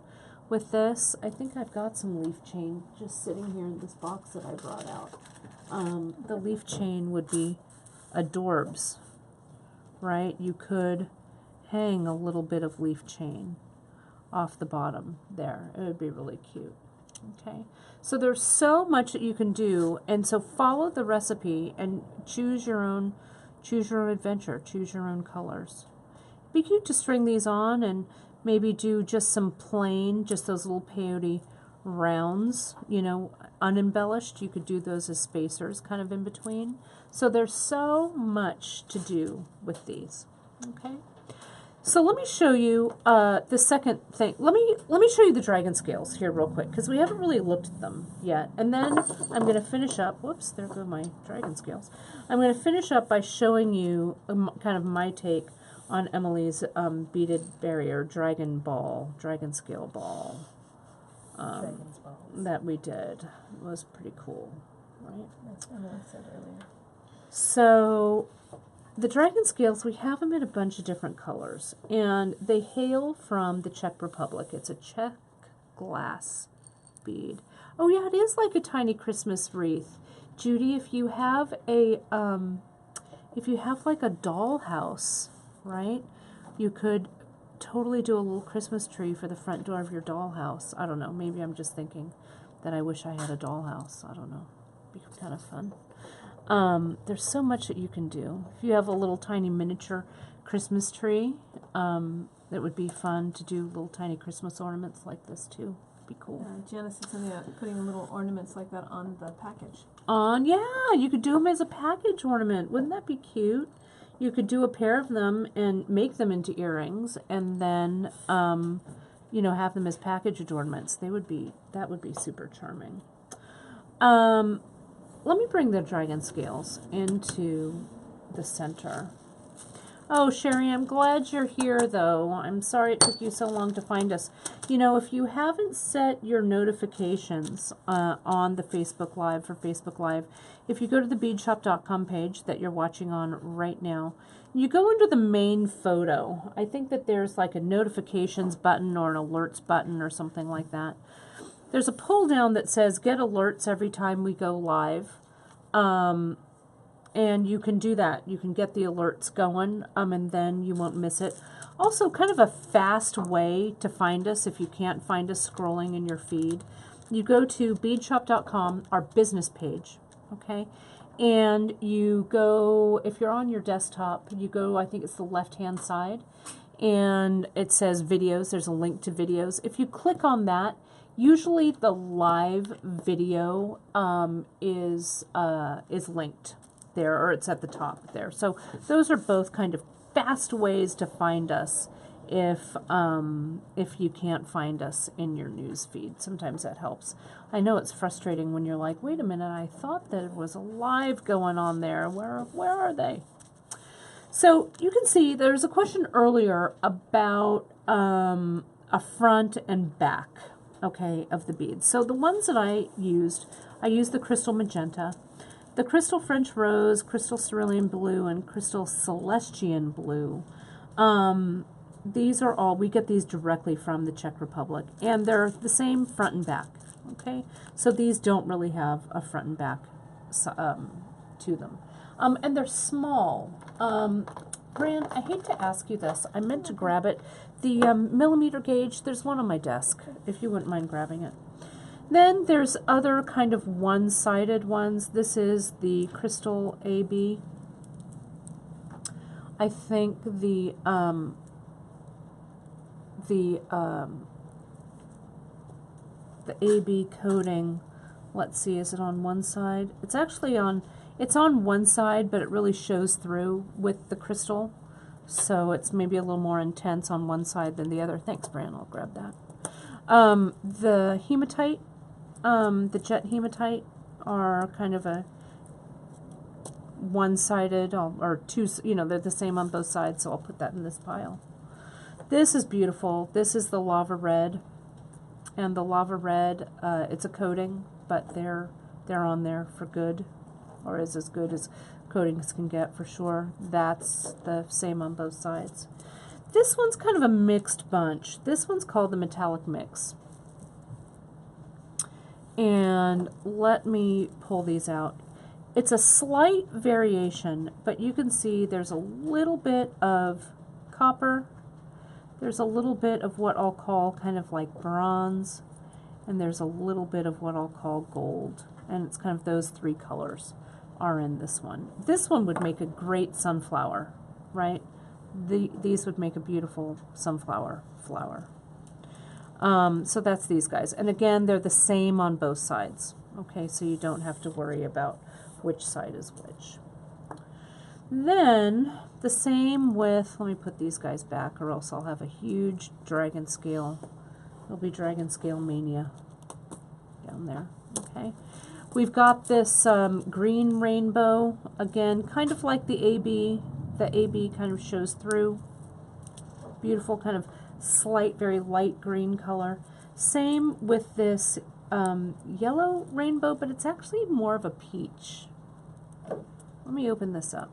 S1: with this? I think I've got some leaf chain just sitting here in this box that I brought out. The leaf chain would be adorbs, right? You could hang a little bit of leaf chain off the bottom there. It would be really cute. Okay, so there's so much that you can do, and so follow the recipe and choose your own adventure, choose your own colors. Be cute to string these on and maybe do just some plain, just those little peyote rounds, you know, unembellished. You could do those as spacers kind of in between. So there's so much to do with these. Okay. So let me show you the second thing. Let me show you the dragon scales here real quick, because we haven't really looked at them yet. And then I'm going to finish up. Whoops, there go my dragon scales. I'm going to finish up by showing you kind of my take on Emily's beaded barrier dragon scale ball that we did. It was pretty cool, right?
S2: That's what Emily said earlier.
S1: So the dragon scales, we have them in a bunch of different colors, and they hail from the Czech Republic. It's a Czech glass bead. Oh yeah, it is like a tiny Christmas wreath. Judy, if you have a like a dollhouse, right? You could totally do a little Christmas tree for the front door of your dollhouse. I don't know, maybe I'm just thinking that I wish I had a dollhouse. I don't know. It'd be kind of fun. There's so much that you can do. If you have a little tiny miniature Christmas tree, it would be fun to do little tiny Christmas ornaments like this too. It'd be cool.
S2: Yeah, Janice is in there putting little ornaments like that on the package.
S1: Yeah, you could do them as a package ornament. Wouldn't that be cute? You could do a pair of them and make them into earrings, and then, you know, have them as package ornaments. That would be super charming. Let me bring the dragon scales into the center. Oh, Sherry, I'm glad you're here, though. I'm sorry it took you so long to find us. You know, if you haven't set your notifications on the Facebook Live for Facebook Live, if you go to the beadshop.com page that you're watching on right now, you go into the main photo. I think that there's like a notifications button or an alerts button or something like that. There's a pull down that says get alerts every time we go live. And you can do that. You can get the alerts going, and then you won't miss it. Also, kind of a fast way to find us if you can't find us scrolling in your feed. You go to beadshop.com, our business page, okay? And you go, if you're on your desktop, you go, I think it's the left-hand side, and it says videos. There's a link to videos. If you click on that, usually the live video is linked there, or it's at the top there. So those are both kind of fast ways to find us if you can't find us in your news feed. Sometimes that helps. I know it's frustrating when you're like, wait a minute, I thought there was a live going on there. Where are they? So you can see there's a question earlier about a front and back, okay, of the beads. So the ones that I used the Crystal Magenta, the Crystal French Rose, Crystal Cerulean Blue, and Crystal Celestian Blue. These are all, we get these directly from the Czech Republic, and they're the same front and back, okay? So these don't really have a front and back to them. And they're small. Bran, I hate to ask you this. I meant to grab it. The millimeter gauge, there's one on my desk, if you wouldn't mind grabbing it. Then there's other kind of one-sided ones. This is the Crystal AB. I think the AB coating, let's see, is it on one side? It's actually on, it's on one side, but it really shows through with the crystal. So it's maybe a little more intense on one side than the other. Thanks, Bran, I'll grab that. The hematite, the jet hematite are kind of a one-sided, or two, you know, they're the same on both sides, so I'll put that in this pile. This is beautiful. This is the lava red, and the lava red, it's a coating, but they're on there for good, or is as good as coatings can get for sure. That's the same on both sides. This one's kind of a mixed bunch. This one's called the Metallic Mix. And let me pull these out. It's a slight variation, but you can see there's a little bit of copper. There's a little bit of what I'll call kind of like bronze, and there's a little bit of what I'll call gold. And it's kind of those three colors are in this one. This one would make a great sunflower, right? These would make a beautiful sunflower flower. So that's these guys. And again, they're the same on both sides. Okay, so you don't have to worry about which side is which. Then the same with, let me put these guys back or else I'll have a huge dragon scale. It'll be dragon scale mania down there. Okay. We've got this green rainbow, again, kind of like the AB. The AB kind of shows through. Beautiful kind of slight, very light green color. Same with this yellow rainbow, but it's actually more of a peach. Let me open this up.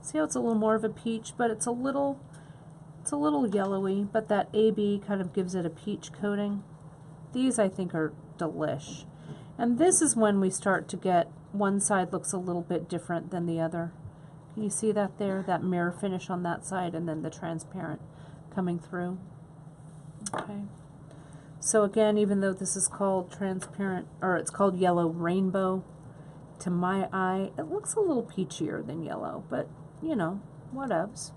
S1: See how it's a little more of a peach, but it's a little yellowy, but that AB kind of gives it a peach coating. These I think are delish. And this is when we start to get, one side looks a little bit different than the other. Can you see that there? That mirror finish on that side and then the transparent coming through. Okay. So again, even though this is called transparent, or it's called yellow rainbow, to my eye, it looks a little peachier than yellow, but you know, whatevs.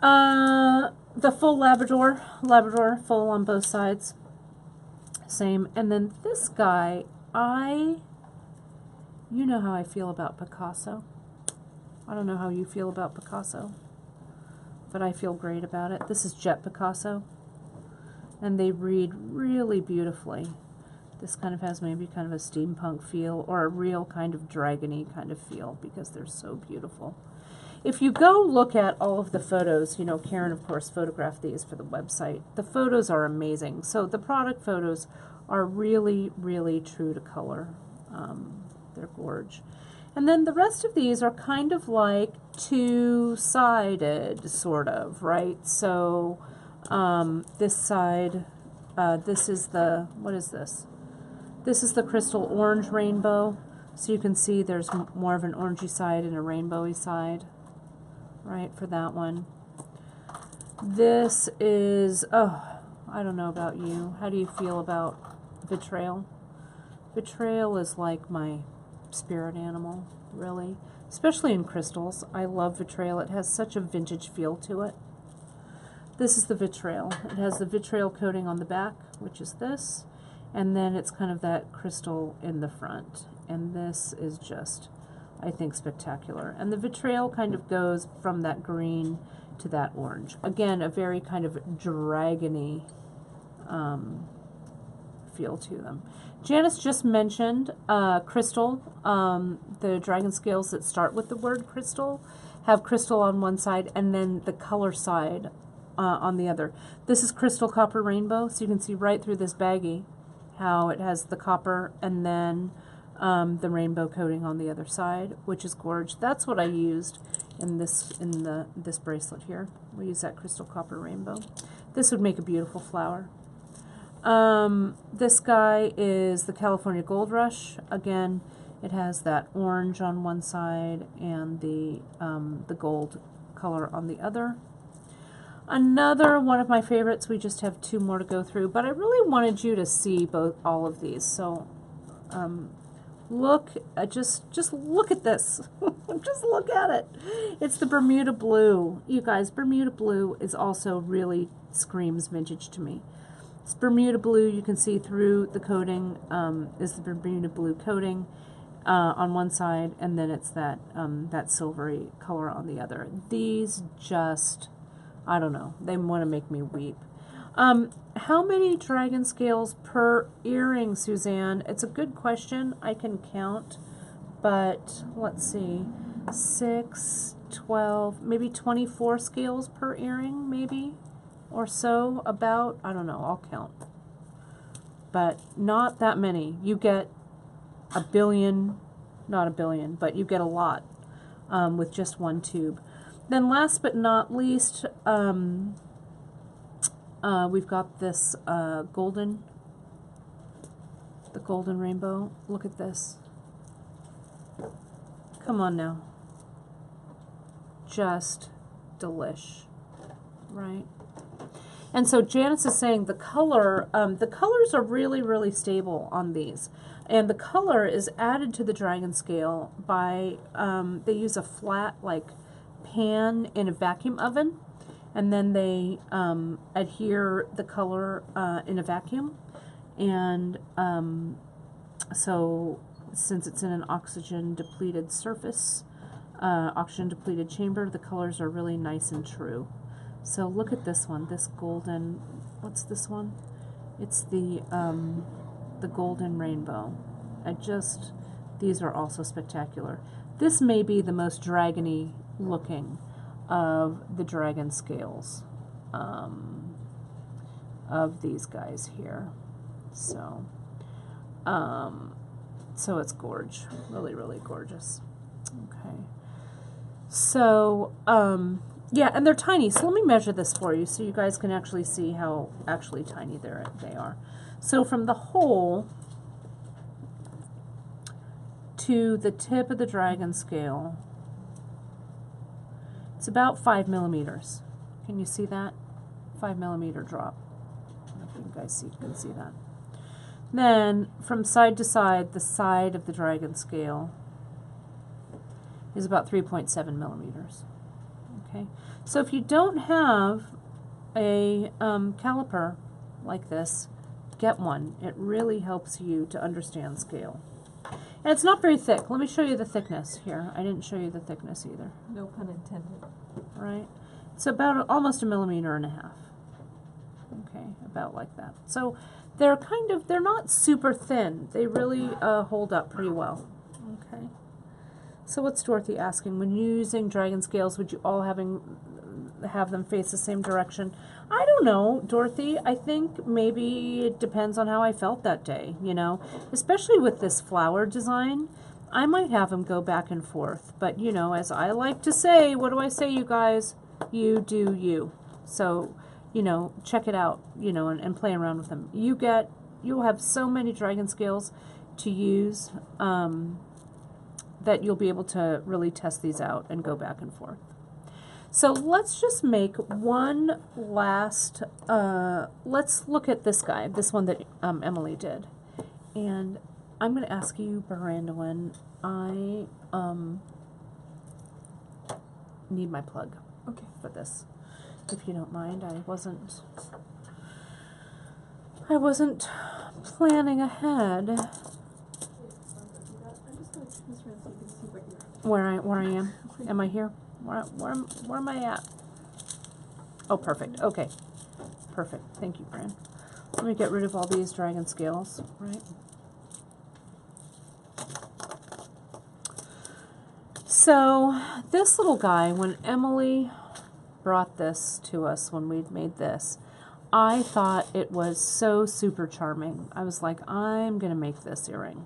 S1: The full Labrador full on both sides. Same. And then this guy, you know how I feel about Picasso. I don't know how you feel about Picasso, but I feel great about it. This is Jet Picasso, and they read really beautifully. This kind of has maybe kind of a steampunk feel, or a real kind of dragony kind of feel, because they're so beautiful. If you go look at all of the photos, you know, Karen, of course, photographed these for the website. The photos are amazing. So the product photos are really, really true to color. They're gorge. And then the rest of these are kind of like two-sided, sort of, right? So this side, this is the, what is this? This is the crystal orange rainbow. So you can see there's more of an orangey side and a rainbowy side, right, for that one. This is, oh, I don't know about you. How do you feel about Vitrail? Vitrail is like my spirit animal, really. Especially in crystals. I love Vitrail. It has such a vintage feel to it. This is the Vitrail. It has the Vitrail coating on the back, which is this. And then it's kind of that crystal in the front. And this is just I think, spectacular. And the vitriol kind of goes from that green to that orange. Again, a very kind of dragony feel to them. Janice just mentioned crystal. The dragon scales that start with the word crystal have crystal on one side and then the color side on the other. This is Crystal Copper Rainbow, so you can see right through this baggie how it has the copper and then the rainbow coating on the other side, which is gorgeous. That's what I used in this bracelet here. We use that Crystal Copper Rainbow. This would make a beautiful flower. This guy is the California Gold Rush. Again, it has that orange on one side and the gold color on the other. Another one of my favorites, we just have two more to go through, but I really wanted you to see all of these. So look, just look at this. Just look at it. It's the Bermuda Blue. You guys, Bermuda Blue is also really screams vintage to me. It's Bermuda Blue. You can see through the coating is the Bermuda Blue coating on one side, and then it's that that silvery color on the other. These just, I don't know, they want to make me weep. How many dragon scales per earring, Suzanne? It's a good question. I can count, but let's see, 6, 12, maybe 24 scales per earring, maybe, or so, about. I don't know, I'll count. But not that many. You get a billion, not a billion, but you get a lot with just one tube. Then last but not least, we've got this the golden rainbow. Look at this. Come on now. Just delish, right? And so Janice is saying the colors are really, really stable on these. And the color is added to the dragon scale by, they use a flat, like, pan in a vacuum oven, and then they adhere the color in a vacuum. And so since it's in an oxygen depleted surface, oxygen depleted chamber, the colors are really nice and true. So look at this one, this golden, what's this one? It's the golden rainbow. These are also spectacular. This may be the most dragony looking of the dragon scales of these guys here. So so it's gorge, really, really gorgeous. Okay. So yeah, and they're tiny. So let me measure this for you so you guys can actually see how actually tiny they are. So from the hole to the tip of the dragon scale, it's about 5 millimeters. Can you see that? 5 millimeter drop. I don't know if you guys can see that. Then from side to side, the side of the dragon scale is about 3.7 millimeters. Okay, so if you don't have a caliper like this, get one. It really helps you to understand scale. And it's not very thick. Let me show you the thickness here. I didn't show you the thickness either.
S2: No pun intended.
S1: Right? It's about almost 1.5 millimeters. Okay, about like that. So they're not super thin. They really hold up pretty well. Okay. So what's Dorothy asking? When using dragon scales, would you all have them face the same direction? I don't know, Dorothy. I think maybe it depends on how I felt that day, you know. Especially with this flower design, I might have them go back and forth. But, you know, as I like to say, what do I say, you guys? You do you. So, you know, check it out, you know, and play around with them. You'll have so many dragon scales to use that you'll be able to really test these out and go back and forth. So let's just make one last, let's look at this guy, this one that Emily did. And I'm going to ask you, Brandywin, I need my plug for this, if you don't mind. I wasn't planning ahead.
S2: I'm just going to turn this around so you can see what you're
S1: where I am. Am I here? Where am I at? Oh, perfect. Okay. Perfect. Thank you, Fran. Let me get rid of all these dragon scales, right? So this little guy, when Emily brought this to us when we'd made this, I thought it was so super charming. I was like, I'm going to make this earring.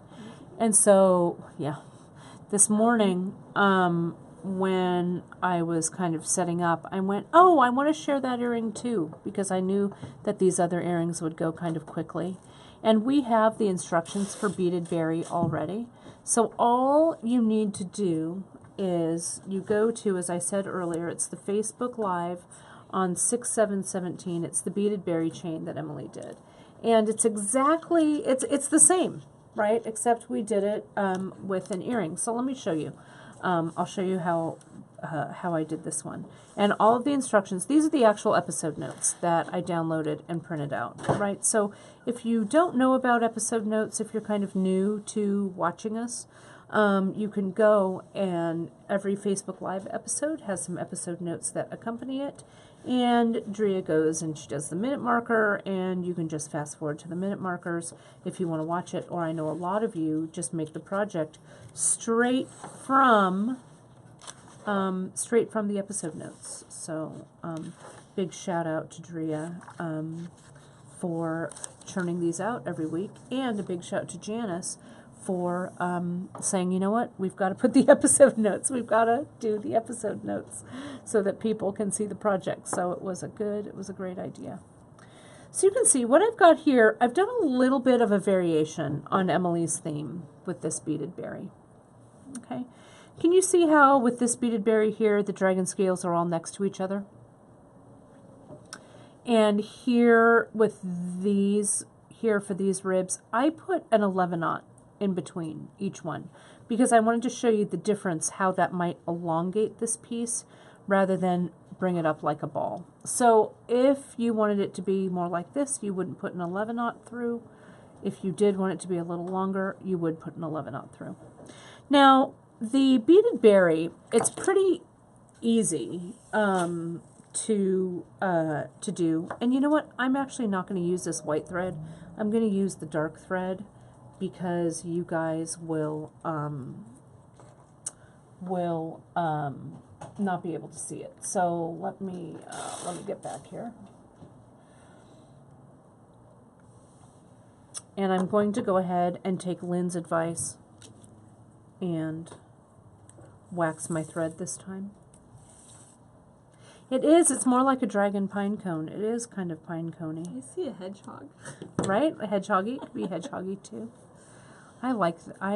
S1: And so, yeah, this morning, when I was kind of setting up, I went, oh, I want to share that earring too, because I knew that these other earrings would go kind of quickly. And we have the instructions for beaded berry already. So all you need to do is you go to, as I said earlier, it's the Facebook Live on 6/7/17. It's the beaded berry chain that Emily did. And it's exactly, it's the same, right? Except we did it with an earring. So let me show you. I'll show you how I did this one. And all of the instructions, these are the actual episode notes that I downloaded and printed out, right? So if you don't know about episode notes, if you're kind of new to watching us, you can go, and every Facebook Live episode has some episode notes that accompany it. And Drea goes and she does the minute marker, and you can just fast forward to the minute markers if you want to watch it. Or I know a lot of you just make the project straight from the episode notes. So big shout out to Drea for churning these out every week, and a big shout out to Janice for saying, you know what, we've got to put the episode notes, we've got to do the episode notes so that people can see the project. So it was a great idea. So you can see what I've got here. I've done a little bit of a variation on Emily's theme with this beaded berry. Okay, can you see how with this beaded berry here, the dragon scales are all next to each other? And here with these, here for these ribs, I put an 11/0 in between each one because I wanted to show you the difference, how that might elongate this piece rather than bring it up like a ball. So if you wanted it to be more like this, you wouldn't put an 11/0 through. If you did want it to be a little longer, you would put an 11/0 through. Now, the beaded berry, it's pretty easy to do. And you know what? I'm actually not going to use this white thread. I'm going to use the dark thread because you guys will not be able to see it. So let me get back here. And I'm going to go ahead and take Lynn's advice and wax my thread this time. It's more like a dragon pine cone. It is kind of pine coney.
S2: I see a hedgehog.
S1: Right? A hedgehoggy? It could be hedgehoggy too. I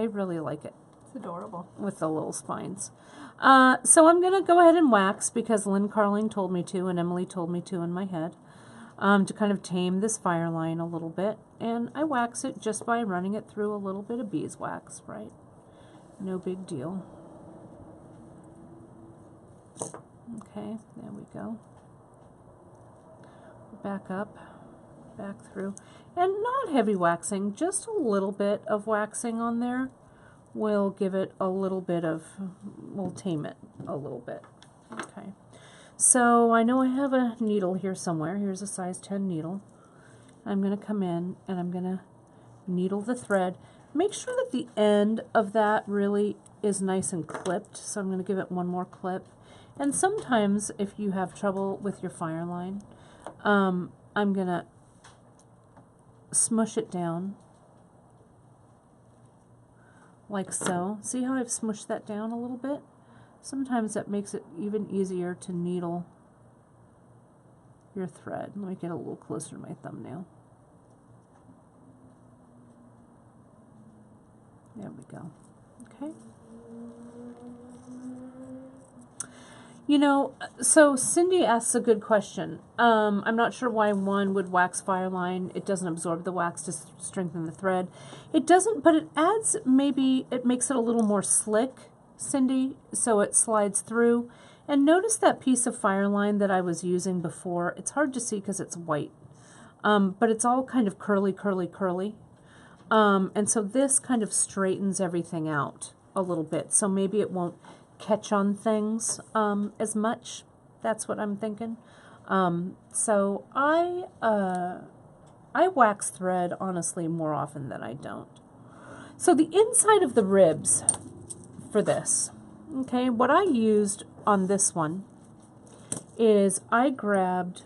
S1: really like it.
S2: It's adorable.
S1: With the little spines. So I'm going to go ahead and wax because Lynn Carling told me to and Emily told me to in my head. To kind of tame this fire line a little bit. And I wax it just by running it through a little bit of beeswax, right? No big deal. Okay, there we go. Back up, back through. And not heavy waxing, just a little bit of waxing on there will give it a little bit of, will tame it a little bit. Okay, so I know I have a needle here somewhere. Here's a size 10 needle. I'm going to come in and I'm going to needle the thread. Make sure that the end of that really is nice and clipped. So I'm going to give it one more clip. And sometimes if you have trouble with your fire line, I'm going to smush it down like so. See how I've smushed that down a little bit? Sometimes that makes it even easier to needle your thread. Let me get a little closer to my thumbnail. There we go. Okay. You know, so Cindy asks a good question. I'm not sure why one would wax fire line. It doesn't absorb the wax to strengthen the thread. It doesn't, but it adds, maybe it makes it a little more slick, Cindy, so it slides through. And notice that piece of fire line that I was using before. It's hard to see because it's white, but it's all kind of curly, curly, curly. And so this kind of straightens everything out. a little bit, so maybe it won't catch on things as much. That's what I'm thinking. So I wax thread, honestly, more often than I don't. So the inside of the ribs for this, okay, what I used on this one is I grabbed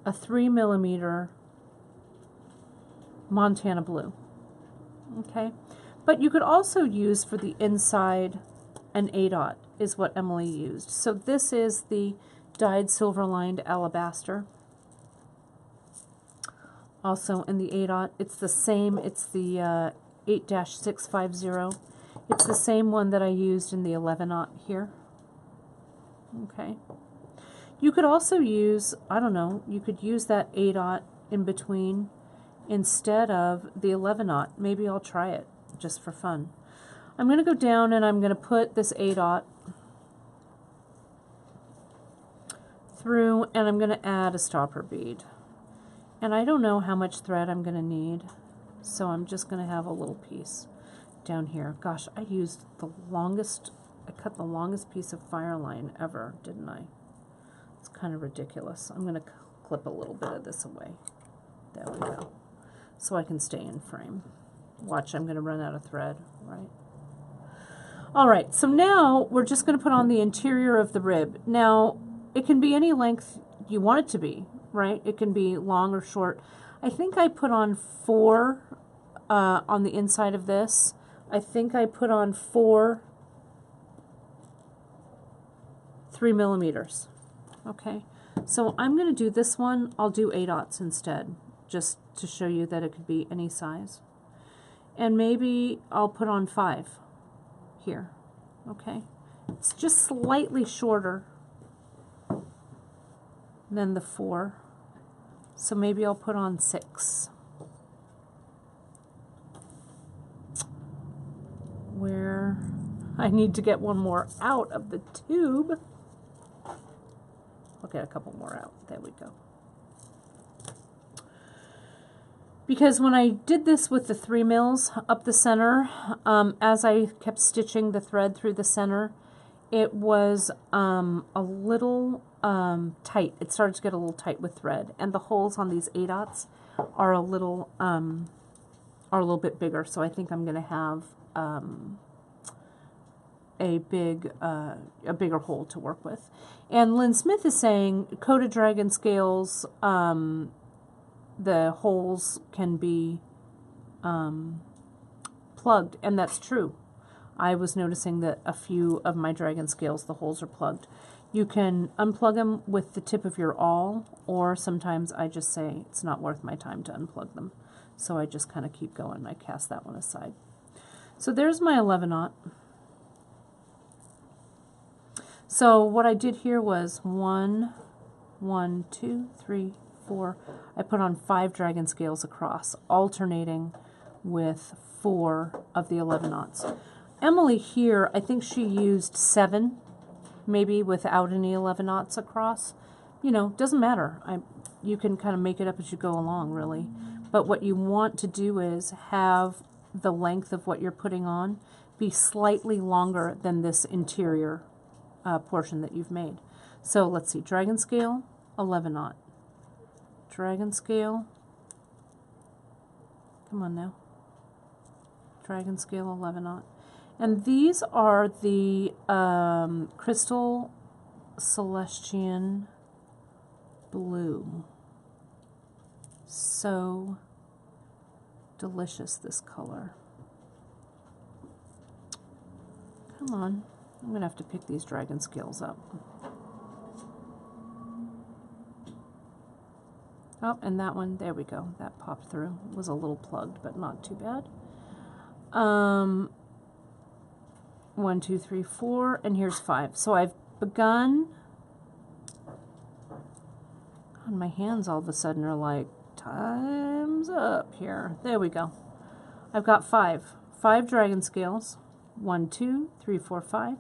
S1: a 3mm Montana Blue, okay? But you could also use for the inside an 8/0 is what Emily used. So this is the dyed silver lined alabaster. Also in the 8/0, it's the same, it's the 8-650. It's the same one that I used in the 11/0 here. Okay. You could also use, I don't know, you could use that 8/0 in between instead of the 11/0. Maybe I'll try it just for fun. I'm going to go down and I'm going to put this 8/0 through, and I'm going to add a stopper bead. And I don't know how much thread I'm going to need, so I'm just going to have a little piece down here. Gosh, I used the longest, I cut the longest piece of fire line ever, didn't I? It's kind of ridiculous. I'm going to clip a little bit of this away. There we go. So I can stay in frame. Watch, I'm going to run out of thread, right? All right, so now we're just going to put on the interior of the rib. Now, it can be any length you want it to be, right? It can be long or short. I think I put on 4 on the inside of this. I think I put on 4 3mm. Okay, so I'm going to do this one. I'll do 8/0 instead, just to show you that it could be any size. And maybe I'll put on 5 here. Okay, it's just slightly shorter than the 4, so maybe I'll put on 6. Where I need to get one more out of the tube. I'll get a couple more out. There we go. Because when I did this with the 3 mils up the center, as I kept stitching the thread through the center, it was a little tight. It started to get a little tight with thread, and the holes on these 8/0 are a little bit bigger. So I think I'm going to have a bigger hole to work with. And Lynn Smith is saying coated dragon scales, the holes can be plugged, and that's true. I was noticing that a few of my dragon scales, the holes are plugged. You can unplug them with the tip of your awl, or sometimes I just say it's not worth my time to unplug them. So I just kind of keep going. I cast that one aside. So there's my 11/0. So what I did here was 1, 2, 3, 4. I put on 5 dragon scales across, alternating with 4 of the 11/0. Emily here, I think she used 7, maybe without any 11/0 across. You know, doesn't matter. You can kind of make it up as you go along, really. But what you want to do is have the length of what you're putting on be slightly longer than this interior portion that you've made. So let's see, dragon scale, 11/0. Dragon scale, come on now. Dragon scale, 11/0. And these are the Crystal Celestian Blue. So delicious, this color. Come on. I'm going to have to pick these dragon scales up. Oh, and that one, there we go. That popped through. It was a little plugged, but not too bad. 1, 2, 3, 4, and here's 5. So I've begun. God, my hands all of a sudden are like, time's up here. There we go. I've got 5 dragon scales. 1, 2, 3, 4, 5,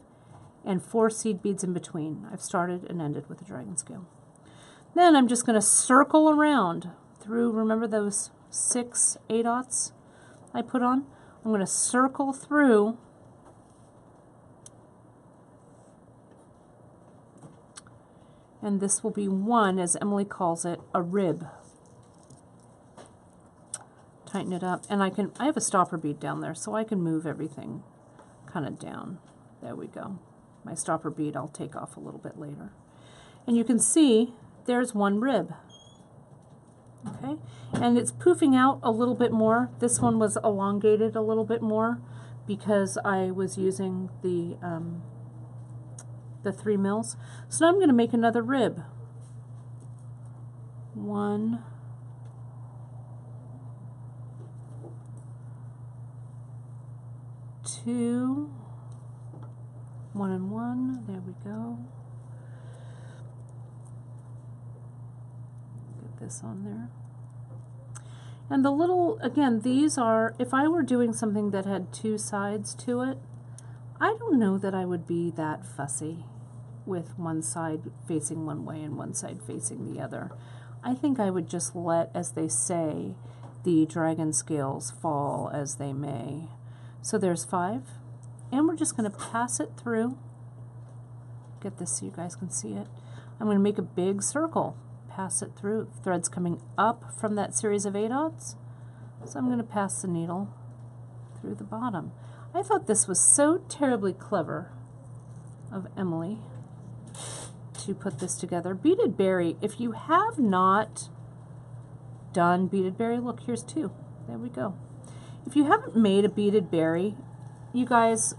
S1: and 4 seed beads in between. I've started and ended with a dragon scale. Then I'm just going to circle around through, remember those 6 8/0 I put on? I'm going to circle through And this will be one, as Emily calls it, a rib. Tighten it up, and I have a stopper bead down there, so I can move everything kind of down. There we go. My stopper bead I'll take off a little bit later. And you can see there's one rib. Okay, and it's poofing out a little bit more. This one was elongated a little bit more because I was using the 3 mils. So now I'm going to make another rib. 1, 2, 1 and 1. There we go. Get this on there. And the little, again, these are, if I were doing something that had 2 sides to it, I don't know that I would be that fussy with one side facing one way and one side facing the other. I think I would just let, as they say, the dragon scales fall as they may. So there's 5, and we're just going to pass it through. Get this so you guys can see it. I'm going to make a big circle. Pass it through. Threads coming up from that series of 8 dots. So I'm going to pass the needle through the bottom. I thought this was so terribly clever of Emily to put this together. Beaded berry, if you have not done beaded berry, look, here's 2. There we go. If you haven't made a beaded berry, you guys,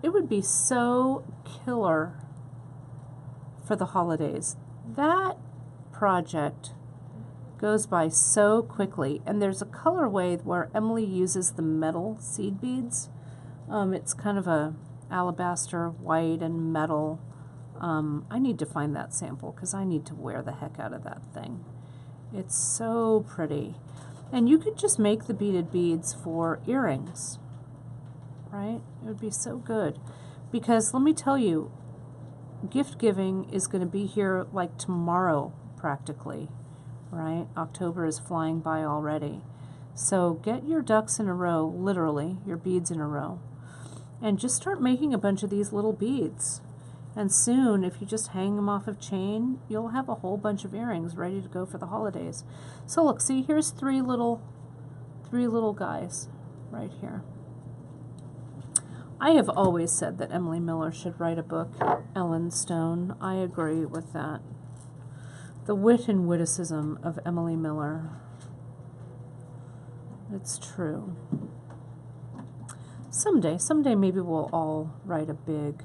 S1: it would be so killer for the holidays. That project goes by so quickly, and there's a colorway where Emily uses the metal seed beads. It's kind of a alabaster white and metal. I need to find that sample because I need to wear the heck out of that thing. It's so pretty. And you could just make the beaded beads for earrings, right? It would be so good. Because let me tell you, gift giving is going to be here like tomorrow practically, right? October is flying by already. So get your ducks in a row, literally, your beads in a row. And just start making a bunch of these little beads. And soon, if you just hang them off of chain, you'll have a whole bunch of earrings ready to go for the holidays. So look, see, here's three little guys right here. I have always said that Emily Miller should write a book, Ellen Stone. I agree with that. The wit and witticism of Emily Miller. It's true. Someday maybe we'll all write a big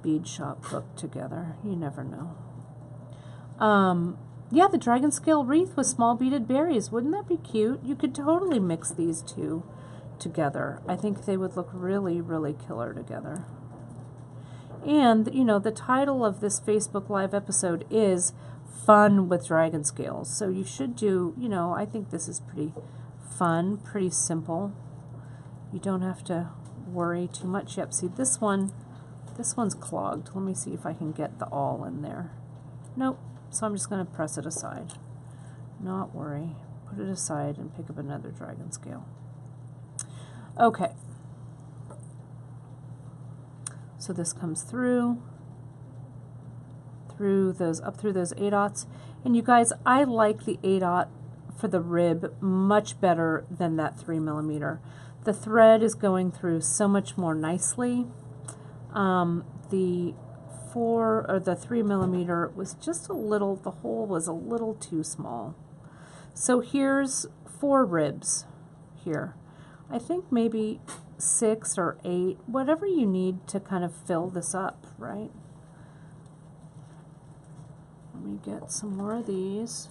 S1: bead shop book together. You never know. Yeah, the dragon scale wreath with small beaded berries. Wouldn't that be cute? You could totally mix these two together. I think they would look really, really killer together. And, you know, the title of this Facebook Live episode is Fun with Dragon Scales. So you should do, you know, I think this is pretty fun, pretty simple. You don't have to worry too much. Yep, see this one's clogged. Let me see if I can get the awl in there. Nope, so I'm just going to press it aside. Not worry. Put it aside and pick up another dragon scale. Okay. So this comes through those, up through those 8-aughts. And you guys, I like the 8-aught for the rib much better than that 3mm. The thread is going through so much more nicely. The 3mm was just a little, the hole was a little too small. So here's 4 ribs here. I think maybe 6 or 8, whatever you need to kind of fill this up, right? Let me get some more of these.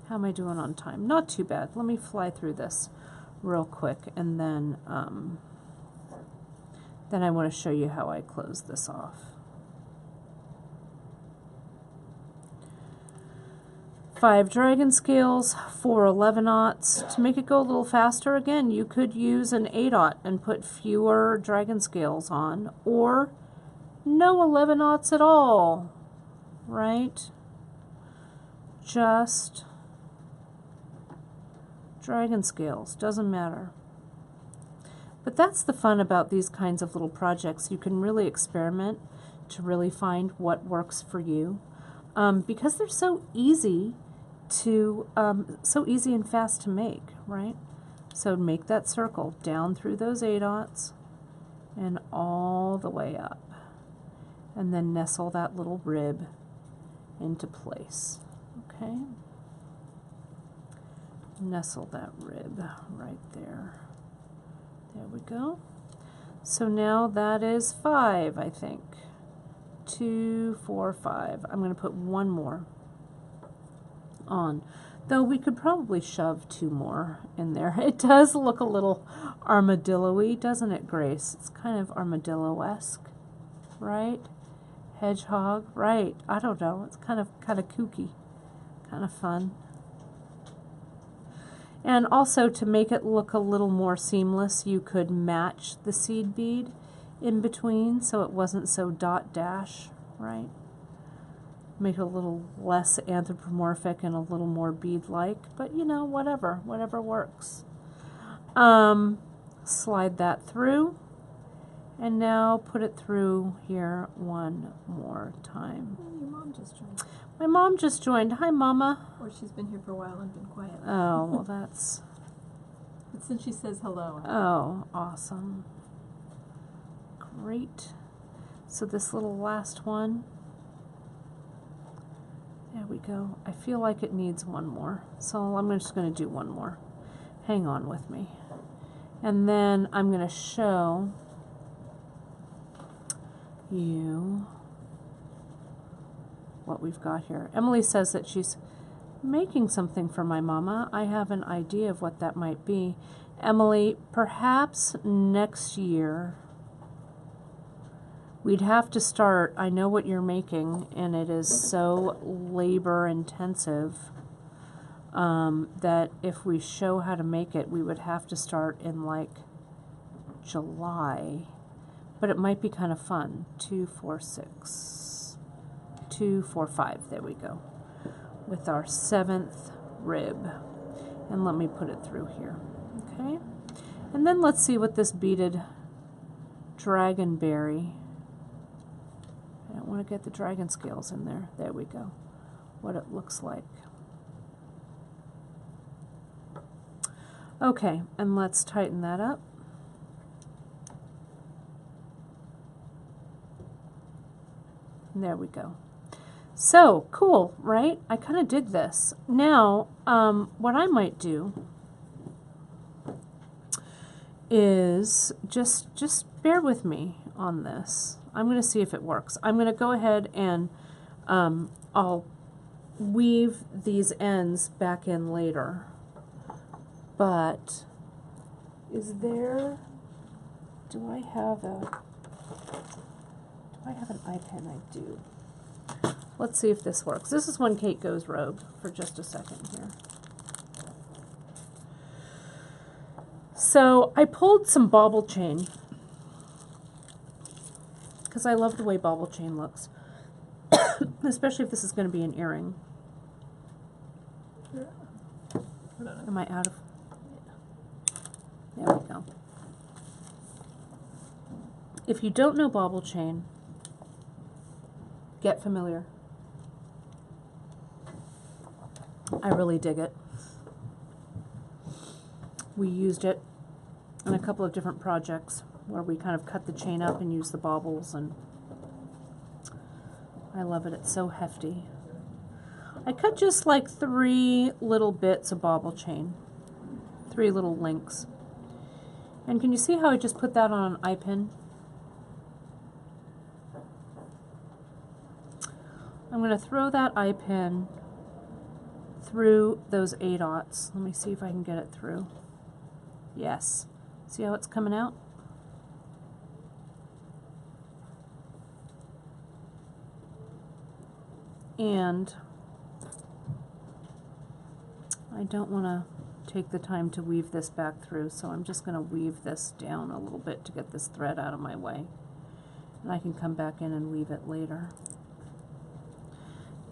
S1: How am I doing on time? Not too bad. Let me fly through this real quick, and then I want to show you how I close this off. 5 dragon scales, 4 11-aughts. To make it go a little faster, again, you could use an 8-aught and put fewer dragon scales on, or no 11-aughts at all, right? Just dragon scales, doesn't matter. But that's the fun about these kinds of little projects. You can really experiment. to really find what works for you, because they're so easy so easy and fast to make, right? So make that circle down through those A dots and all the way up, and then nestle that little rib into place, okay? Nestle that rib right there. There we go. So now that is 5, I think. 2, 4, 5. I'm going to put one more on, though we could probably shove 2 more in there. It does look a little armadillo-y, doesn't it, Grace? It's kind of armadillo-esque, right? Hedgehog, right? I don't know. It's kind of kooky, kind of fun. And also, to make it look a little more seamless, you could match the seed bead in between so it wasn't so dot dash, right? Make it a little less anthropomorphic and a little more bead-like, but you know, whatever works. Slide that through, and now put it through here one more time.
S2: Oh, your mom just joined.
S1: My mom just joined. Hi, Mama.
S2: Or she's been here for a while and been quiet.
S1: Oh, well, that's...
S2: But since she says hello.
S1: Oh, awesome. Great. So this little last one, there we go. I feel like it needs one more, so I'm just going to do one more. Hang on with me. And then I'm going to show you what we've got here. Emily says that she's making something for my mama. I have an idea of what that might be. Emily, perhaps next year we'd have to start. I know what you're making, and it is so labor intensive that if we show how to make it, we would have to start in like July. But it might be kind of fun. 2, 4, 6, 2, 4, 5. There we go. With our 7th rib. And let me put it through here. Okay. And then let's see what this beaded dragonberry. I don't want to get the dragon scales in there. There we go. What it looks like. Okay, and let's tighten that up. And there we go. So, cool, right? I kind of dig this. Now, what I might do is just bear with me on this. I'm going to see if it works. I'm going to go ahead and I'll weave these ends back in later. But is there, do I have an eye pen? I do. Let's see if this works. This is when Kate goes rogue for just a second here. So I pulled some bauble chain because I love the way bauble chain looks, especially if this is going to be an earring. Am I out of? There we go. If you don't know bauble chain, get familiar. I really dig it. We used it in a couple of different projects where we kind of cut the chain up and use the baubles, and I love it. It's so hefty. I cut just like 3 little bits of bauble chain, 3 little links. And can you see how I just put that on an eye pin? I'm going to throw that eye pin through those A dots. Let me see if I can get it through. Yes. See how it's coming out? And I don't want to take the time to weave this back through, so I'm just going to weave this down a little bit to get this thread out of my way. And I can come back in and weave it later.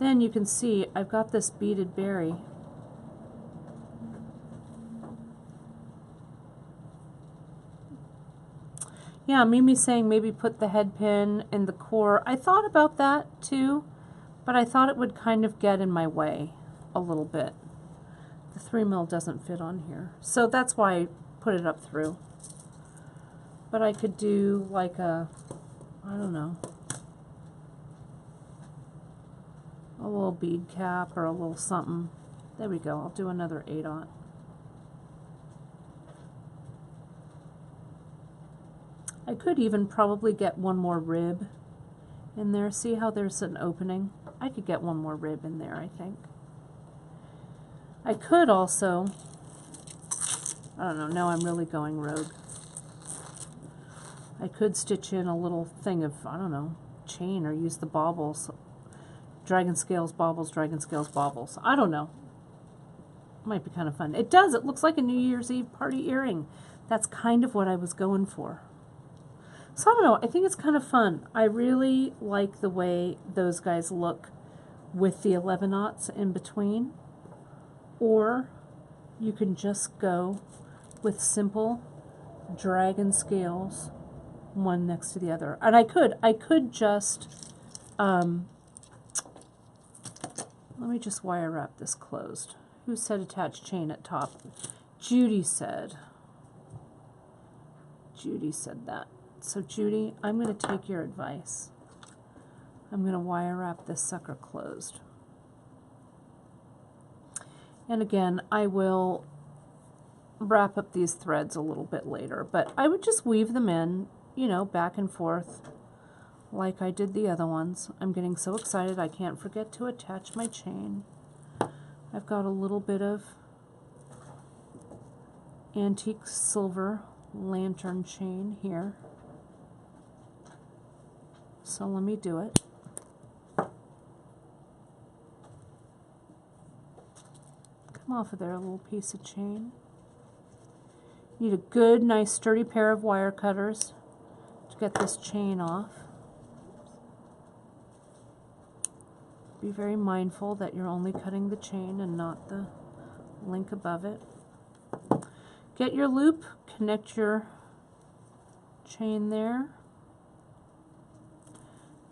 S1: Then you can see I've got this beaded berry. Yeah, Mimi's saying maybe put the head pin in the core. I thought about that too, but I thought it would kind of get in my way a little bit. The 3mm doesn't fit on here. So that's why I put it up through. But I could do like a, I don't know, a little bead cap or a little something. There we go. I'll do another 8/0. I could even probably get one more rib in there. See how there's an opening? I could get one more rib in there, I think. I could also, I don't know, now I'm really going rogue. I could stitch in a little thing of, I don't know, chain, or use the baubles. Dragon scales, baubles, dragon scales, baubles. I don't know. Might be kind of fun. It does. It looks like a New Year's Eve party earring. That's kind of what I was going for. So I don't know. I think it's kind of fun. I really like the way those guys look with the 11/0 in between. Or you can just go with simple dragon scales, one next to the other. And I could just, let me just wire wrap this closed. Who said attach chain at top? Judy said. Judy said that. So Judy, I'm going to take your advice. I'm going to wire wrap this sucker closed. And again, I will wrap up these threads a little bit later, but I would just weave them in, you know, back and forth like I did the other ones. I'm getting so excited I can't forget to attach my chain. I've got a little bit of antique silver lantern chain here. So let me do it. Come off of there, a little piece of chain. Need a good, nice, sturdy pair of wire cutters to get this chain off. Be very mindful that you're only cutting the chain and not the link above it. Get your loop, connect your chain there.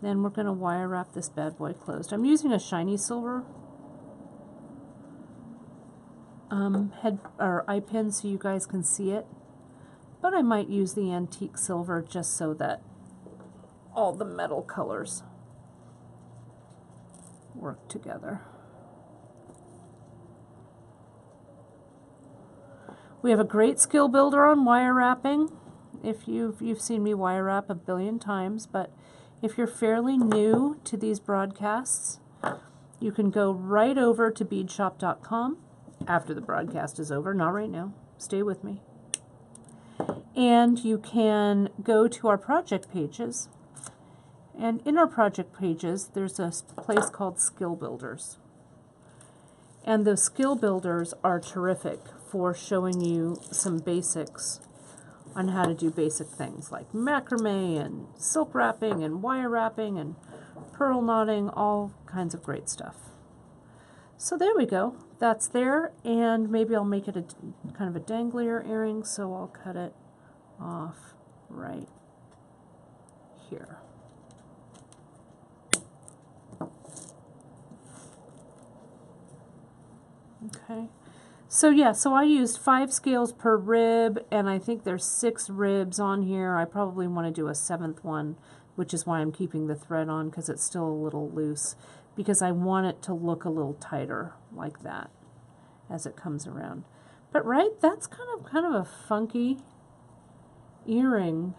S1: Then we're going to wire wrap this bad boy closed. I'm using a shiny silver head or eye pin so you guys can see it, but I might use the antique silver just so that all the metal colors work together. We have a great skill builder on wire wrapping. If you've seen me wire wrap a billion times, but if you're fairly new to these broadcasts, you can go right over to beadshop.com after the broadcast is over, not right now, stay with me. And you can go to our project pages, and in our project pages there's a place called Skill Builders. And those skill builders are terrific for showing you some basics on how to do basic things like macrame and silk wrapping and wire wrapping and pearl knotting, all kinds of great stuff. So there we go. That's there, and maybe I'll make it a kind of a danglier earring, so I'll cut it off right here. Okay. So yeah, so I used 5 scales per rib, and I think there's 6 ribs on here. I probably want to do a 7th one, which is why I'm keeping the thread on, because it's still a little loose, because I want it to look a little tighter like that as it comes around. But right, that's kind of a funky earring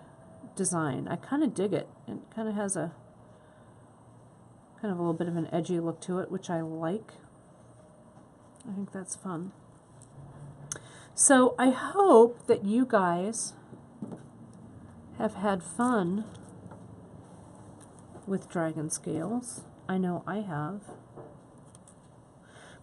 S1: design. I kind of dig it. It kind of has a little bit of an edgy look to it, which I like. I think that's fun. So I hope that you guys have had fun with dragon scales. I know I have.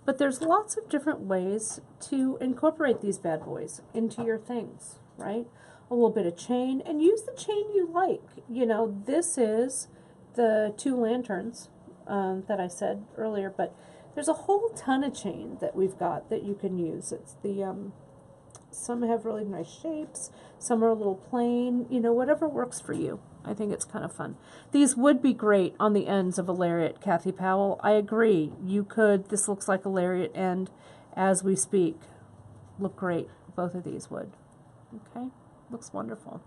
S1: But there's lots of different ways to incorporate these bad boys into your things, right? A little bit of chain, and use the chain you like. You know, this is the 2 lanterns that I said earlier, but there's a whole ton of chain that we've got that you can use. It's the Some have really nice shapes. Some are a little plain. You know, whatever works for you. I think it's kind of fun. These would be great on the ends of a lariat, Kathy Powell. I agree. You could. This looks like a lariat end as we speak. Look great. Both of these would. Okay. Looks wonderful.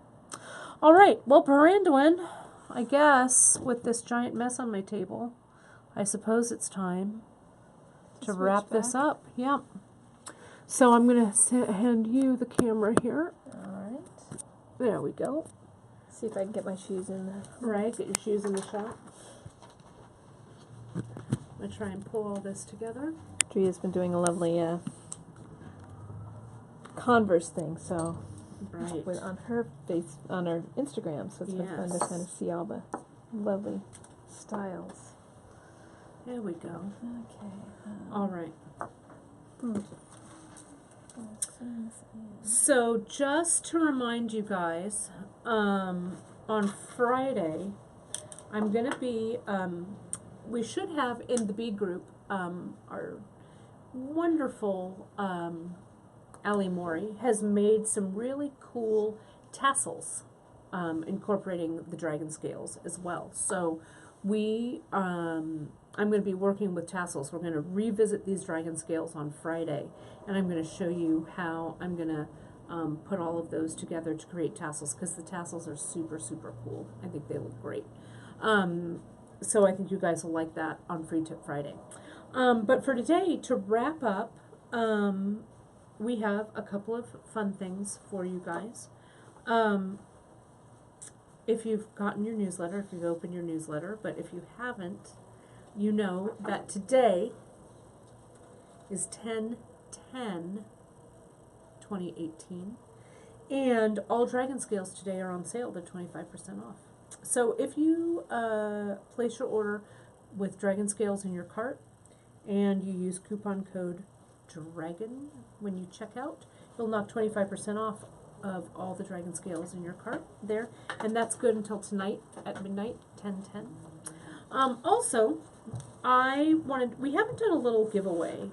S1: All right. Well, Brandwin, I guess with this giant mess on my table, I suppose it's time to
S2: switch
S1: wrap this
S2: back.
S1: up. Yep. So I'm going to hand you the camera here.
S2: Alright.
S1: There we go.
S2: See if I can get my shoes in there.
S1: Right, get your shoes in the shop. I'm going to try and pull all this together.
S2: Dria's been doing a lovely Converse thing, so
S1: Right.
S2: with on her Instagram, so it's been fun to
S1: Yes.
S2: kind of see all the lovely styles.
S1: There we go.
S2: Okay.
S1: All right.
S2: Hmm.
S1: So just to remind you guys, on Friday, I'm going to be, we should have in the bead group, our wonderful Ali Mori has made some really cool tassels, incorporating the dragon scales as well. So I'm going to be working with tassels. We're going to revisit these dragon scales on Friday, and I'm going to show you how I'm going to put all of those together to create tassels, because the tassels are super, super cool. I think they look great. So I think you guys will like that on Free Tip Friday. But for today, to wrap up, we have a couple of fun things for you guys. If you've gotten your newsletter, if you've opened your newsletter, but if you haven't, you know that today is 10/10/2018, and all dragon scales today are on sale. They're 25% off. So if you place your order with dragon scales in your cart and you use coupon code DRAGON when you check out, you'll knock 25% off of all the dragon scales in your cart there, and that's good until tonight at midnight, 10/10. Also, we haven't done a little giveaway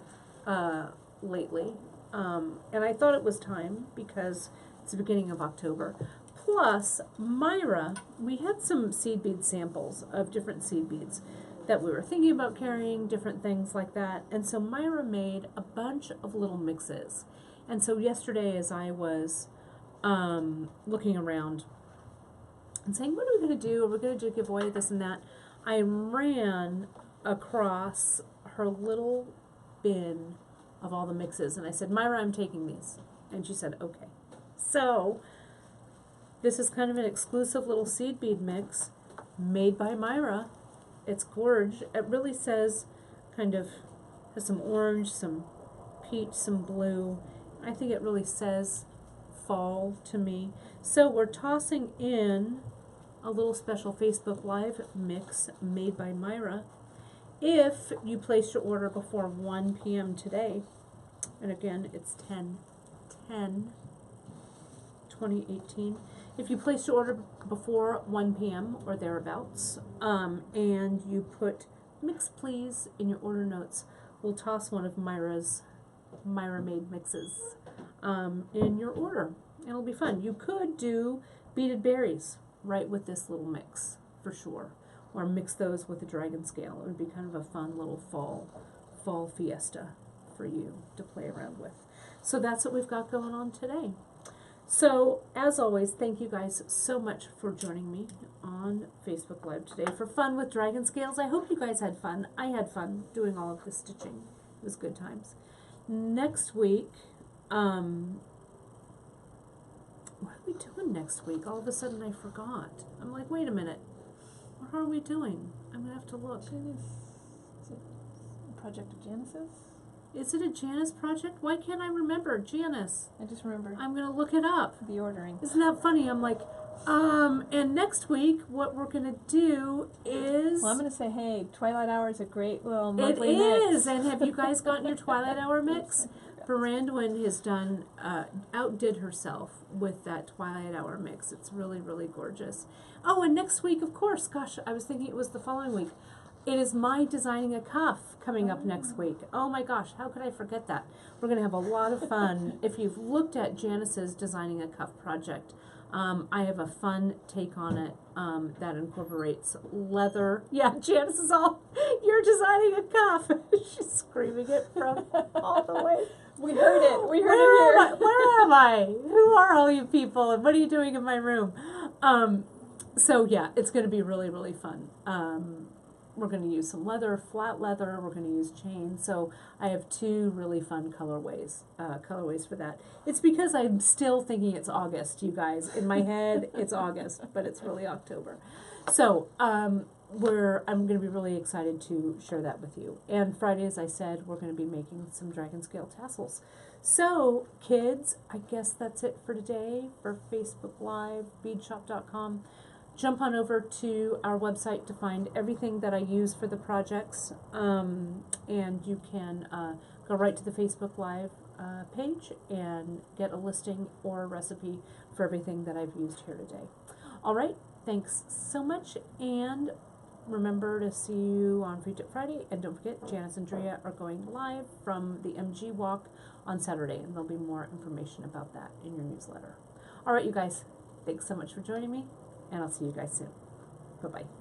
S1: lately, and I thought it was time because it's the beginning of October. Plus, Myra, we had some seed bead samples of different seed beads that we were thinking about carrying, different things like that, and so Myra made a bunch of little mixes. And so yesterday, as I was looking around and saying, what are we going to do? Are we going to do a giveaway, this and that? I ran across her little bin of all the mixes, and I said, Myra, I'm taking these. And she said, okay. So this is kind of an exclusive little seed bead mix made by Myra. It's gorge. It really says, kind of, has some orange, some peach, some blue. I think it really says fall to me. So we're tossing in a little special Facebook Live mix made by Myra if you place your order before 1 p.m. today. And again, it's 10/10/2018. If you place your order before 1 p.m. or thereabouts, and you put mix please in your order notes, we'll toss one of Myra made mixes in your order. It'll be fun. You could do beaded berries right with this little mix for sure, or mix those with a dragon scale. It would be kind of a fun little fall fiesta for you to play around with. So that's what we've got going on today. So as always, thank you guys so much for joining me on Facebook Live today for fun with dragon scales. I hope you guys had fun. I had fun doing all of the stitching. It was good times. Next week, what are we doing next week? All of a sudden I forgot. I'm like, wait a minute. What are we doing? I'm going to have to look.
S2: Is it a project of Janice's?
S1: Is it a Janice project? Why can't I remember? Janice.
S2: I just remember
S1: I'm going to look it up.
S2: the ordering.
S1: Isn't that funny? I'm like, and next week what we're going to do is...
S2: Well, I'm going to say, hey, Twilight Hour is a great little
S1: It
S2: monthly mix.
S1: is! And have you guys gotten your Twilight Hour mix? Brandwin has done, outdid herself with that Twilight Hour mix. It's really, really gorgeous. Oh, and next week, of course, gosh, I was thinking it was the following week. it is my designing a cuff coming up next week. Oh my gosh, how could I forget that? We're gonna have a lot of fun. If you've looked at Janice's designing a cuff project, I have a fun take on it that incorporates leather. Yeah, Janice is all, you're designing a cuff. She's screaming it from all the way.
S2: We heard it. We heard
S1: Where
S2: it
S1: am I? Where am I? Who are all you people? And what are you doing in my room? So yeah, it's going to be really, really fun. We're going to use some leather, flat leather. We're going to use chains. So I have two really fun colorways for that. It's because I'm still thinking it's August, you guys. In my head, it's August, but it's really October. So I'm going to be really excited to share that with you. And Friday, as I said, we're going to be making some dragon scale tassels. So kids, I guess that's it for today for Facebook Live, beadshop.com. Jump on over to our website to find everything that I use for the projects, and you can go right to the Facebook Live page and get a listing or a recipe for everything that I've used here today. All right, thanks so much, and remember to see you on Free Tip Friday, and don't forget, Janice and Drea are going live from the MG Walk on Saturday, and there'll be more information about that in your newsletter. All right, you guys, thanks so much for joining me, and I'll see you guys soon. Bye-bye.